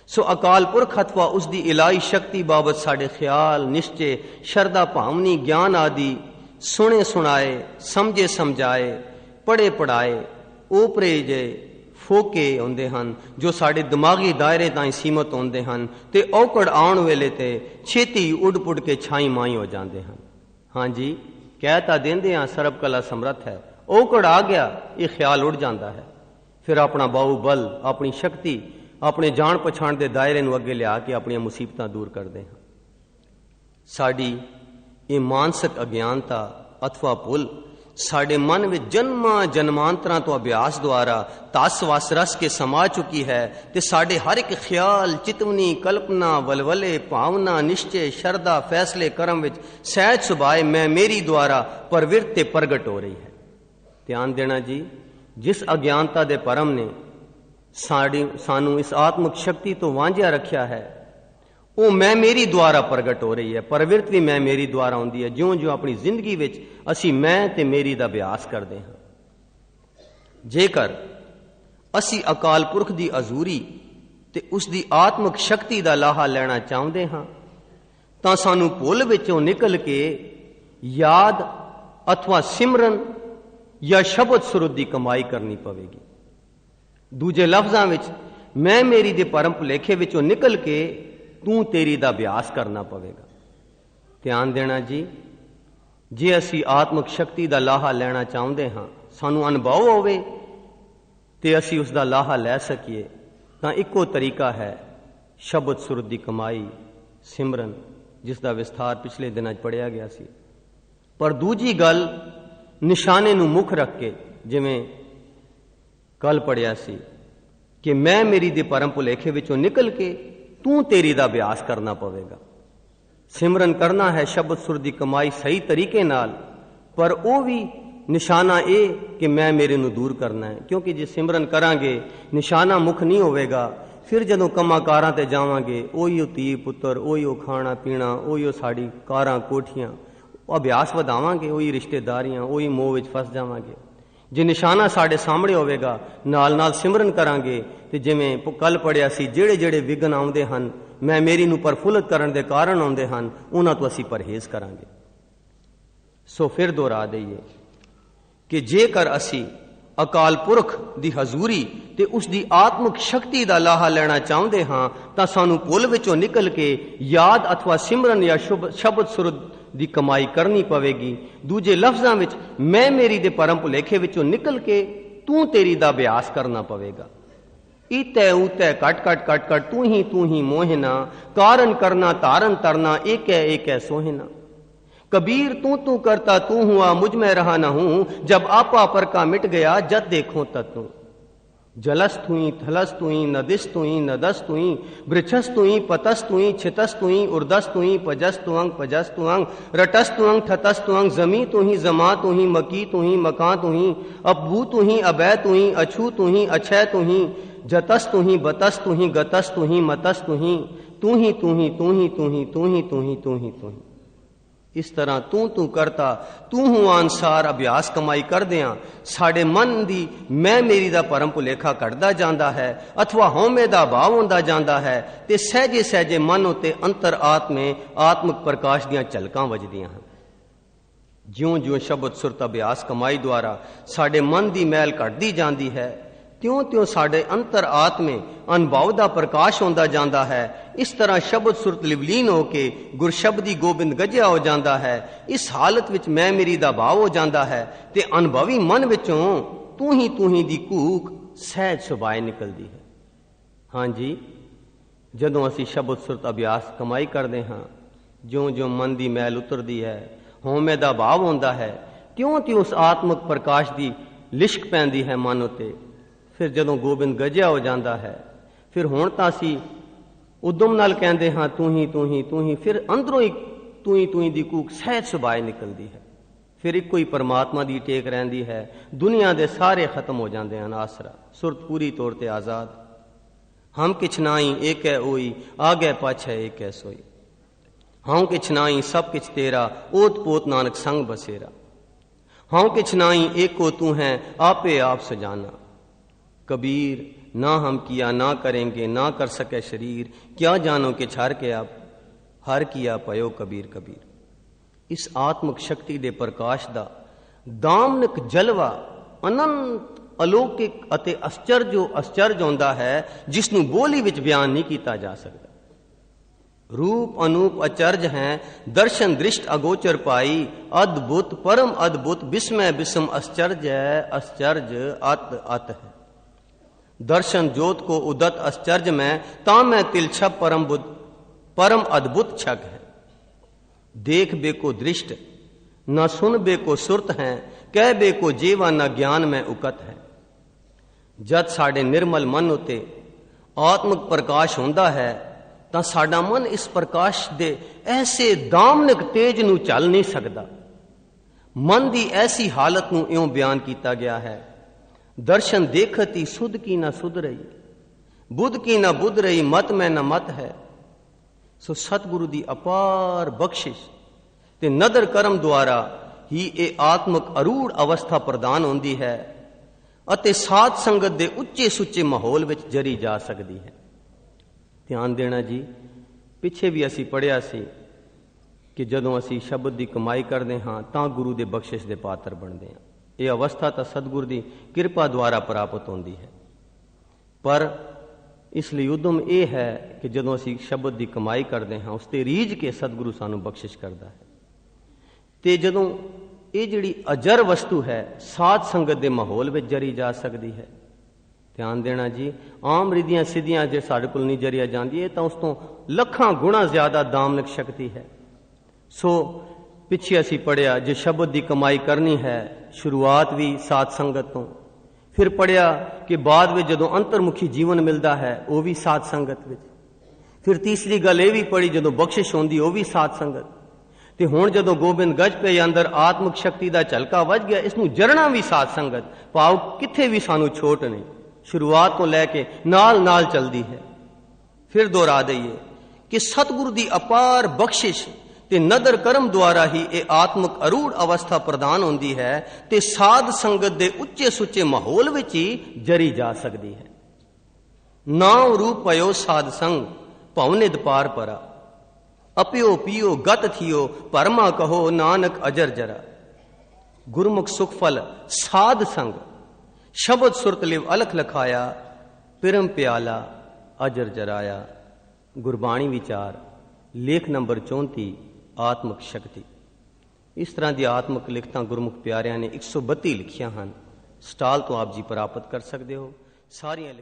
ਸੋ ਅਕਾਲ ਪੁਰਖ ਅਥਵਾ ਉਸ ਦੀ ਇਲਾਹੀ ਸ਼ਕਤੀ ਬਾਬਤ ਸਾਡੇ ਖਿਆਲ, ਨਿਸ਼ਚੇ, ਸ਼ਰਧਾ ਭਾਵਨੀ, ਗਿਆਨ ਆਦਿ ਸੁਣੇ ਸੁਣਾਏ, ਸਮਝੇ ਸਮਝਾਏ, ਪੜ੍ਹੇ ਪੜ੍ਹਾਏ, ਓਪਰੇ ਜੇ ਫੋਕੇ ਹੁੰਦੇ ਹਨ ਜੋ ਸਾਡੇ ਦਿਮਾਗੀ ਦਾਇਰੇ ਤਾਈਂ ਸੀਮਤ ਹੁੰਦੇ ਹਨ ਤੇ ਔਕੜ ਆਉਣ ਵੇਲੇ ਤੇ ਛੇਤੀ ਉੱਡ ਪੁੱਡ ਕੇ ਛਾਈ ਮਾਈ ਹੋ ਜਾਂਦੇ ਹਨ। ਹਾਂਜੀ, ਕਹਿ ਤਾਂ ਦਿੰਦੇ ਹਾਂ ਸਰਬ ਕਲਾ ਸਮਰੱਥ ਹੈ, ਔਕੜ ਆ ਗਿਆ ਇਹ ਖਿਆਲ ਉੱਡ ਜਾਂਦਾ ਹੈ। ਫਿਰ ਆਪਣਾ ਬਾਹੂਬਲ, ਆਪਣੀ ਸ਼ਕਤੀ, ਆਪਣੇ ਜਾਣ ਪਛਾਣ ਦੇ ਦਾਇਰੇ ਨੂੰ ਅੱਗੇ ਲਿਆ ਕੇ ਆਪਣੀਆਂ ਮੁਸੀਬਤਾਂ ਦੂਰ ਕਰਦੇ ਹਾਂ। ਸਾਡੀ ਇਹ ਮਾਨਸਿਕ ਅਗਿਆਨਤਾ ਅਥਵਾ ਭੁੱਲ ਸਾਡੇ ਮਨ ਵਿੱਚ ਜਨਮਾਂ ਜਨਮਾਂਤਰਾਂ ਤੋਂ ਅਭਿਆਸ ਦੁਆਰਾ ਤਸ ਵਸ ਰਸ ਕੇ ਸਮਾ ਚੁੱਕੀ ਹੈ ਤੇ ਸਾਡੇ ਹਰ ਇੱਕ ਖਿਆਲ, ਚਿਤਵਨੀ, ਕਲਪਨਾ, ਵਲਵਲੇ, ਭਾਵਨਾ, ਨਿਸ਼ਚੇ, ਸ਼ਰਧਾ, ਫੈਸਲੇ, ਕਰਮ ਵਿੱਚ ਸਹਿਜ ਸੁਭਾਏ ਮੈਂ ਮੇਰੀ ਦੁਆਰਾ ਪ੍ਰਵਿਰਤ ਤੇ ਪ੍ਰਗਟ ਹੋ ਰਹੀ ਹੈ। ਧਿਆਨ ਦੇਣਾ ਜੀ, ਜਿਸ ਅਗਿਆਨਤਾ ਦੇ ਭਰਮ ਨੇ ਸਾਨੂੰ ਇਸ ਆਤਮਿਕ ਸ਼ਕਤੀ ਤੋਂ ਵਾਂਝਿਆ ਰੱਖਿਆ ਹੈ ਉਹ ਮੈਂ ਮੇਰੀ ਦੁਆਰਾ ਪ੍ਰਗਟ ਹੋ ਰਹੀ ਹੈ। ਪ੍ਰਵਿਰਤ ਵੀ ਮੈਂ ਮੇਰੀ ਦੁਆਰਾ ਹੁੰਦੀ ਹੈ ਜਿਉਂ ਜਿਉਂ ਆਪਣੀ ਜ਼ਿੰਦਗੀ ਵਿੱਚ ਅਸੀਂ ਮੈਂ ਤੇ ਮੇਰੀ ਦਾ ਅਭਿਆਸ ਕਰਦੇ ਹਾਂ। ਜੇਕਰ ਅਸੀਂ ਅਕਾਲ ਪੁਰਖ ਦੀ ਹਜ਼ੂਰੀ ਤੇ ਉਸ ਦੀ ਆਤਮਿਕ ਸ਼ਕਤੀ ਦਾ ਲਾਹਾ ਲੈਣਾ ਚਾਹੁੰਦੇ ਹਾਂ ਤਾਂ ਸਾਨੂੰ ਭੁੱਲ ਵਿੱਚੋਂ ਨਿਕਲ ਕੇ ਯਾਦ ਅਥਵਾ ਸਿਮਰਨ ਜਾਂ ਸ਼ਬਦ ਸੁਰਤ ਦੀ ਕਮਾਈ ਕਰਨੀ ਪਵੇਗੀ। ਦੂਜੇ ਲਫ਼ਜ਼ਾਂ ਵਿੱਚ ਮੈਂ ਮੇਰੀ ਦੇ ਭਰਮ ਭੁਲੇਖੇ ਵਿੱਚੋਂ ਨਿਕਲ ਕੇ ਤੂੰ ਤੇਰੀ ਦਾ ਅਭਿਆਸ ਕਰਨਾ ਪਵੇਗਾ। ਧਿਆਨ ਦੇਣਾ ਜੀ, ਜੇ ਅਸੀਂ ਆਤਮਿਕ ਸ਼ਕਤੀ ਦਾ ਲਾਹਾ ਲੈਣਾ ਚਾਹੁੰਦੇ ਹਾਂ, ਸਾਨੂੰ ਅਨੁਭਵ ਹੋਵੇ ਤੇ ਅਸੀਂ ਉਸ ਦਾ ਲਾਹਾ ਲੈ ਸਕੀਏ ਤਾਂ ਇੱਕੋ ਤਰੀਕਾ ਹੈ ਸ਼ਬਦ ਸੁਰਤ ਦੀ ਕਮਾਈ, ਸਿਮਰਨ, ਜਿਸ ਦਾ ਵਿਸਥਾਰ ਪਿਛਲੇ ਦਿਨਾਂ 'ਚ ਪੜ੍ਹਿਆ ਗਿਆ ਸੀ। ਪਰ ਦੂਜੀ ਗੱਲ ਨਿਸ਼ਾਨੇ ਨੂੰ ਮੁੱਖ ਰੱਖ ਕੇ, ਜਿਵੇਂ ਕੱਲ ਪੜ੍ਹਿਆ ਸੀ ਕਿ ਮੈਂ ਮੇਰੀ ਦੇ ਭਰਮ ਭੁਲੇਖੇ ਵਿੱਚੋਂ ਨਿਕਲ ਕੇ ਤੂੰ ਤੇਰੀ ਦਾ ਅਭਿਆਸ ਕਰਨਾ ਪਵੇਗਾ। ਸਿਮਰਨ ਕਰਨਾ ਹੈ ਸ਼ਬਦ ਸੁਰ ਦੀ ਕਮਾਈ ਸਹੀ ਤਰੀਕੇ ਨਾਲ, ਪਰ ਉਹ ਵੀ ਨਿਸ਼ਾਨਾ ਇਹ ਕਿ ਮੈਂ ਮੇਰੇ ਨੂੰ ਦੂਰ ਕਰਨਾ ਹੈ। ਕਿਉਂਕਿ ਜੇ ਸਿਮਰਨ ਕਰਾਂਗੇ ਨਿਸ਼ਾਨਾ ਮੁੱਖ ਨਹੀਂ ਹੋਵੇਗਾ, ਫਿਰ ਜਦੋਂ ਕੰਮਾਂ ਕਾਰਾਂ ਤੇ ਜਾਵਾਂਗੇ ਉਹੀ ਧੀ ਪੁੱਤਰ, ਉਹੀ ਖਾਣਾ ਪੀਣਾ, ਉਹੀ ਸਾਡੀ ਕਾਰਾਂ ਕੋਠੀਆਂ, ਉਹ ਅਭਿਆਸ ਵਧਾਵਾਂਗੇ, ਉਹੀ ਰਿਸ਼ਤੇਦਾਰੀਆਂ, ਉਹੀ ਮੋਹ ਵਿੱਚ ਫਸ ਜਾਵਾਂਗੇ। ਜੇ ਨਿਸ਼ਾਨਾ ਸਾਡੇ ਸਾਹਮਣੇ ਹੋਵੇਗਾ, ਨਾਲ ਨਾਲ ਸਿਮਰਨ ਕਰਾਂਗੇ ਤੇ ਜਿਵੇਂ ਕੱਲ ਪੜ੍ਹਿਆ ਸੀ, ਜਿਹੜੇ ਜਿਹੜੇ ਵਿਘਨ ਆਉਂਦੇ ਹਨ ਮੈਂ ਮੇਰੀ ਨੂੰ ਪ੍ਰਫੁੱਲਤ ਕਰਨ ਦੇ ਕਾਰਨ ਆਉਂਦੇ ਹਨ, ਉਹਨਾਂ ਤੋਂ ਅਸੀਂ ਪਰਹੇਜ਼ ਕਰਾਂਗੇ। ਸੋ ਫਿਰ ਦੁਹਰਾ ਦਈਏ ਕਿ ਜੇਕਰ ਅਸੀਂ ਅਕਾਲ ਪੁਰਖ ਦੀ ਹਜ਼ੂਰੀ ਤੇ ਉਸ ਦੀ ਆਤਮਿਕ ਸ਼ਕਤੀ ਦਾ ਲਾਹਾ ਲੈਣਾ ਚਾਹੁੰਦੇ ਹਾਂ ਤਾਂ ਸਾਨੂੰ ਭੁੱਲ ਵਿੱਚੋਂ ਨਿਕਲ ਕੇ ਯਾਦ ਅਥਵਾ ਸਿਮਰਨ ਜਾਂ ਸ਼ਬਦ ਸੁਰਤ ਦੀ ਕਮਾਈ ਕਰਨੀ ਪਵੇਗੀ। ਦੂਜੇ ਲਫ਼ਜ਼ਾਂ ਵਿੱਚ ਮੈਂ ਮੇਰੀ ਦੇ ਭਰਮ ਭੁਲੇਖੇ ਵਿੱਚੋਂ ਨਿਕਲ ਕੇ ਤੂੰ ਤੇਰੀ ਦਾ ਅਭਿਆਸ ਕਰਨਾ ਪਵੇਗਾ। ਈਤੈ ਊਤੈ ਕਟ ਕਟ ਕਟ ਕਟ ਤੂੰ ਹੀ ਮੋਹਿਨਾ, ਕਾਰਨ ਕਰਨਾ ਧਾਰਨ ਤਰਨਾ, ਏਕੈ ਸੋਹਿਨਾ। कबीर तू करता तू हुआ मुझ में रहा न हूं, जब आपा पर का मिट गया जद देखो तू। जलस तुई थलस तुई नदिस तुई नदस तुई वृक्षस तुई पतस तुई छितस तुई उर्दस तुई पजस तुअंग रटस तुअंग ठतस तुअंग जमी तुही जमा तुही मकी तुही मकां तुही अबू तुही अबै तुही अछू तुही अछय तुही जतस तुही बतस तुही गतस तुही मतस तुही तू ही तू ही तू ही तू ही तू ही तू ही तू ही तू ही। इस तरह तू करता तू हूं अनसार अभ्यास कमाई करदियां साडे मन दी मैं मेरी दा परम भुलेखा कटदा जांदा है अथवा हौमे दा भाव हुंदा जांदा है ते सहजे सहजे मन उते अंतर आत्मे आत्मिक प्रकाश दियां झलकां वजदियां हन। ज्यों ज्यों शब्द सुरत अभ्यास कमाई द्वारा साडे मन दी मैल घटदी जांदी है, त्यों त्यों साडे अंतर आत्मे अनुभव दा प्रकाश होंदा जांदा है। इस तरह शब्द सुरत लिवलीन होके गुरशब्दी गोबिंद गजिया हो जांदा है। इस हालत विच मैं मेरी दा भाव हो जांदा है ते अनुभवी मन विचों तू ही दी कूक ਸਹਿਜ ਸੁਭਾਏ ਨਿਕਲਦੀ ਹੈ। ਹਾਂਜੀ, ਜਦੋਂ ਅਸੀਂ ਸ਼ਬਦ ਸੁਰਤ ਅਭਿਆਸ ਕਮਾਈ ਕਰਦੇ ਹਾਂ, ਜਿਉਂ-ਜਿਉਂ ਮਨ ਦੀ ਮੈਲ ਉਤਰਦੀ ਹੈ, ਹਉਮੈ ਦਾ ਭਾਵ ਹੁੰਦਾ ਹੈ, ਤਿਉਂ-ਤਿਉਂ ਉਸ ਆਤਮਿਕ ਪ੍ਰਕਾਸ਼ ਦੀ ਲਿਸ਼ਕ ਪੈਂਦੀ ਹੈ ਮਨ ਉਤੇ। ਫਿਰ ਜਦੋਂ ਗੋਬਿੰਦ ਗਜਿਆ ਹੋ ਜਾਂਦਾ ਹੈ, ਫਿਰ ਹੁਣ ਤਾਂ ਅਸੀਂ ਉਦਮ ਨਾਲ ਕਹਿੰਦੇ ਹਾਂ ਤੂੰ ਹੀ ਤੂੰ ਹੀ ਤੂੰ ਹੀ, ਫਿਰ ਅੰਦਰੋਂ ਹੀ ਤੂੰ ਹੀ ਦੀ ਕੂਕ ਸਹਿਜ ਸੁਭਾਏ ਨਿਕਲਦੀ ਹੈ। ਫਿਰ ਇੱਕੋ ਹੀ ਪਰਮਾਤਮਾ ਦੀ ਟੇਕ ਰਹਿੰਦੀ ਹੈ। ਦੁਨੀਆ ਦੇ ਸਾਰੇ ਖਤਮ ਹੋ ਜਾਂਦੇ ਹਨ ਆਸਰਾ, ਸੁਰਤ ਪੂਰੀ ਤੌਰ ਤੇ ਆਜ਼ਾਦ। ਹਮ ਕਿਛ ਨਾਹੀ ਏਕ ਹੈ ओई, आगे पाछे एक है सोई। हूं किछ नाई सब किछ तेरा, ओत पोत नानक संग बसेरा। हूं किछ नाई एको तू है, आपे आप सजाना। कबीर ना हम किया ना करेंगे, ना कर सके शरीर, क्या जानो कि हर के आप हर किया पयो कबीर कबीर। इस आत्मक शक्ति दे प्रकाश दा दामनक जलवा अनंत ਅਲੌਕਿਕ ਅਤੇ ਅਸਚਰਜ ਹੁੰਦਾ ਹੈ, ਜਿਸ ਨੂੰ ਬੋਲੀ ਵਿੱਚ ਬਿਆਨ ਨਹੀਂ ਕੀਤਾ ਜਾ ਸਕਦਾ। ਰੂਪ ਅਨੂਪ ਅਚਰਜ ਹੈ, ਦਰਸ਼ਨ ਦ੍ਰਿਸ਼ਟ ਅਗੋਚਰ ਪਾਈ, ਅਦਭੁਤ ਪਰਮ ਅਦਭੁਤ ਬਿਸਮੈ ਬਿਸਮ ਅਸਚਰਜ ਹੈ, ਅਸਚਰਜ ਅਤ ਅਤ ਹੈ। दर्शन ज्योत को उदत आश्चर्य में, तामै तिलछप परम अद्भुत छक है। देख बेको दृष्ट न सुन बेको सुरत है, कह बेको जेवा न ज्ञान में उकत है। जद साडे निर्मल मन उते आत्मिक प्रकाश होंदा है, तां साडा मन इस प्रकाश दे ऐसे दामनिक तेज नूं झल नहीं सकदा। मन दी ऐसी हालत नूं इउं बयान कीता गया है, दर्शन देखत ही सुध की न सुध रही, बुध की न बुध रही, मत में न मत है। सो सतगुरु दी अपार बख्शिश ते नदर करम द्वारा ही ये आत्मक अरूढ़ अवस्था प्रदान होंदी है ਅਤੇ ਸਾਧ ਸੰਗਤ ਦੇ ਉੱਚੇ ਸੁੱਚੇ ਮਾਹੌਲ ਵਿੱਚ ਜਰੀ ਜਾ ਸਕਦੀ ਹੈ। ਧਿਆਨ ਦੇਣਾ ਜੀ, ਪਿੱਛੇ ਵੀ ਅਸੀਂ ਪੜ੍ਹਿਆ ਸੀ ਕਿ ਜਦੋਂ ਅਸੀਂ ਸ਼ਬਦ ਦੀ ਕਮਾਈ ਕਰਦੇ ਹਾਂ ਤਾਂ ਗੁਰੂ ਦੇ ਬਖਸ਼ਿਸ਼ ਦੇ ਪਾਤਰ ਬਣਦੇ ਹਾਂ। ਇਹ ਅਵਸਥਾ ਤਾਂ ਸਤਿਗੁਰ ਦੀ ਕਿਰਪਾ ਦੁਆਰਾ ਪ੍ਰਾਪਤ ਹੁੰਦੀ ਹੈ, ਪਰ ਇਸ ਲਈ ਉਦਮ ਇਹ ਹੈ ਕਿ ਜਦੋਂ ਅਸੀਂ ਸ਼ਬਦ ਦੀ ਕਮਾਈ ਕਰਦੇ ਹਾਂ, ਉਸ ਤੇ ਰੀਝ ਕੇ ਸਤਿਗੁਰੂ ਸਾਨੂੰ ਬਖਸ਼ਿਸ਼ ਕਰਦਾ ਹੈ। ਤੇ ਜਦੋਂ ਇਹ ਜਿਹੜੀ ਅਜਰ ਵਸਤੂ ਹੈ ਸਾਧ ਸੰਗਤ ਦੇ ਮਾਹੌਲ ਵਿੱਚ ਜਰੀ ਜਾ ਸਕਦੀ ਹੈ। ਧਿਆਨ ਦੇਣਾ ਜੀ, ਆਮ ਰਿਧੀਆਂ ਸਿੱਧੀਆਂ ਜੇ ਸਾਡੇ ਕੋਲ ਨਹੀਂ ਜਰੀਆ ਜਾਂਦੀ, ਇਹ ਤਾਂ ਉਸ ਤੋਂ ਲੱਖਾਂ ਗੁਣਾ ਜ਼ਿਆਦਾ ਦਾਮਨਕ ਸ਼ਕਤੀ ਹੈ। ਸੋ ਪਿੱਛੇ ਅਸੀਂ ਪੜ੍ਹਿਆ, ਜੇ ਸ਼ਬਦ ਦੀ ਕਮਾਈ ਕਰਨੀ ਹੈ, ਸ਼ੁਰੂਆਤ ਵੀ ਸਾਧ ਸੰਗਤ ਤੋਂ, ਫਿਰ ਪੜ੍ਹਿਆ ਕਿ ਬਾਅਦ ਵਿੱਚ ਜਦੋਂ ਅੰਤਰਮੁਖੀ ਜੀਵਨ ਮਿਲਦਾ ਹੈ ਉਹ ਵੀ ਸਾਧ ਸੰਗਤ ਵਿੱਚ, ਫਿਰ ਤੀਸਰੀ ਗੱਲ ਇਹ ਵੀ ਪੜ੍ਹੀ ਜਦੋਂ ਬਖਸ਼ਿਸ਼ ਹੁੰਦੀ ਉਹ ਵੀ ਸਾਧ ਸੰਗਤ, ਤੇ ਹੁਣ ਜਦੋਂ ਗੋਬਿੰਦ ਗਜ ਪਏ ਅੰਦਰ ਆਤਮਿਕ ਸ਼ਕਤੀ ਦਾ ਝਲਕਾ ਵੱਜ ਗਿਆ, ਇਸ ਨੂੰ ਜਰਨਾ ਵੀ ਸਾਧ ਸੰਗਤ। ਭਾਵ ਕਿੱਥੇ ਵੀ ਸਾਨੂੰ ਛੋਟ ਨਹੀਂ, ਸ਼ੁਰੂਆਤ ਤੋਂ ਲੈ ਕੇ ਨਾਲ ਨਾਲ ਚਲਦੀ ਹੈ। ਫਿਰ ਦੁਹਰਾ ਦਈਏ ਕਿ ਸਤਿਗੁਰੂ ਦੀ ਅਪਾਰ ਬਖਸ਼ਿਸ਼ ਤੇ ਨਦਰ ਕਰਮ ਦੁਆਰਾ ਹੀ ਇਹ ਆਤਮਿਕ ਅਰੂੜ ਅਵਸਥਾ ਪ੍ਰਦਾਨ ਹੁੰਦੀ ਹੈ ਤੇ ਸਾਧ ਸੰਗਤ ਦੇ ਉੱਚੇ ਸੁੱਚੇ ਮਾਹੌਲ ਵਿੱਚ ਹੀ ਜਰੀ ਜਾ ਸਕਦੀ ਹੈ। ਨਾਮ ਰੂਪ ਪਇਓ ਸਾਧ ਸੰਗ, ਭਵਨਿਦ ਪਾਰ ਪਰਾ, अपियो पियो गत थियो, परमा कहो नानक अजर जरा। गुरमुख सुख फल साध संग, शब्द सुरत लिव अलख लखाया, पिरम प्याला अजर जराया। गुरबाणी विचार लेख नंबर 34, आत्मक शक्ति। इस तरह की आत्मक लिखतां गुरमुख प्यारियां ने 132 लिखियां हैं। स्टाल तो आप जी प्राप्त कर सकते हो। सारियां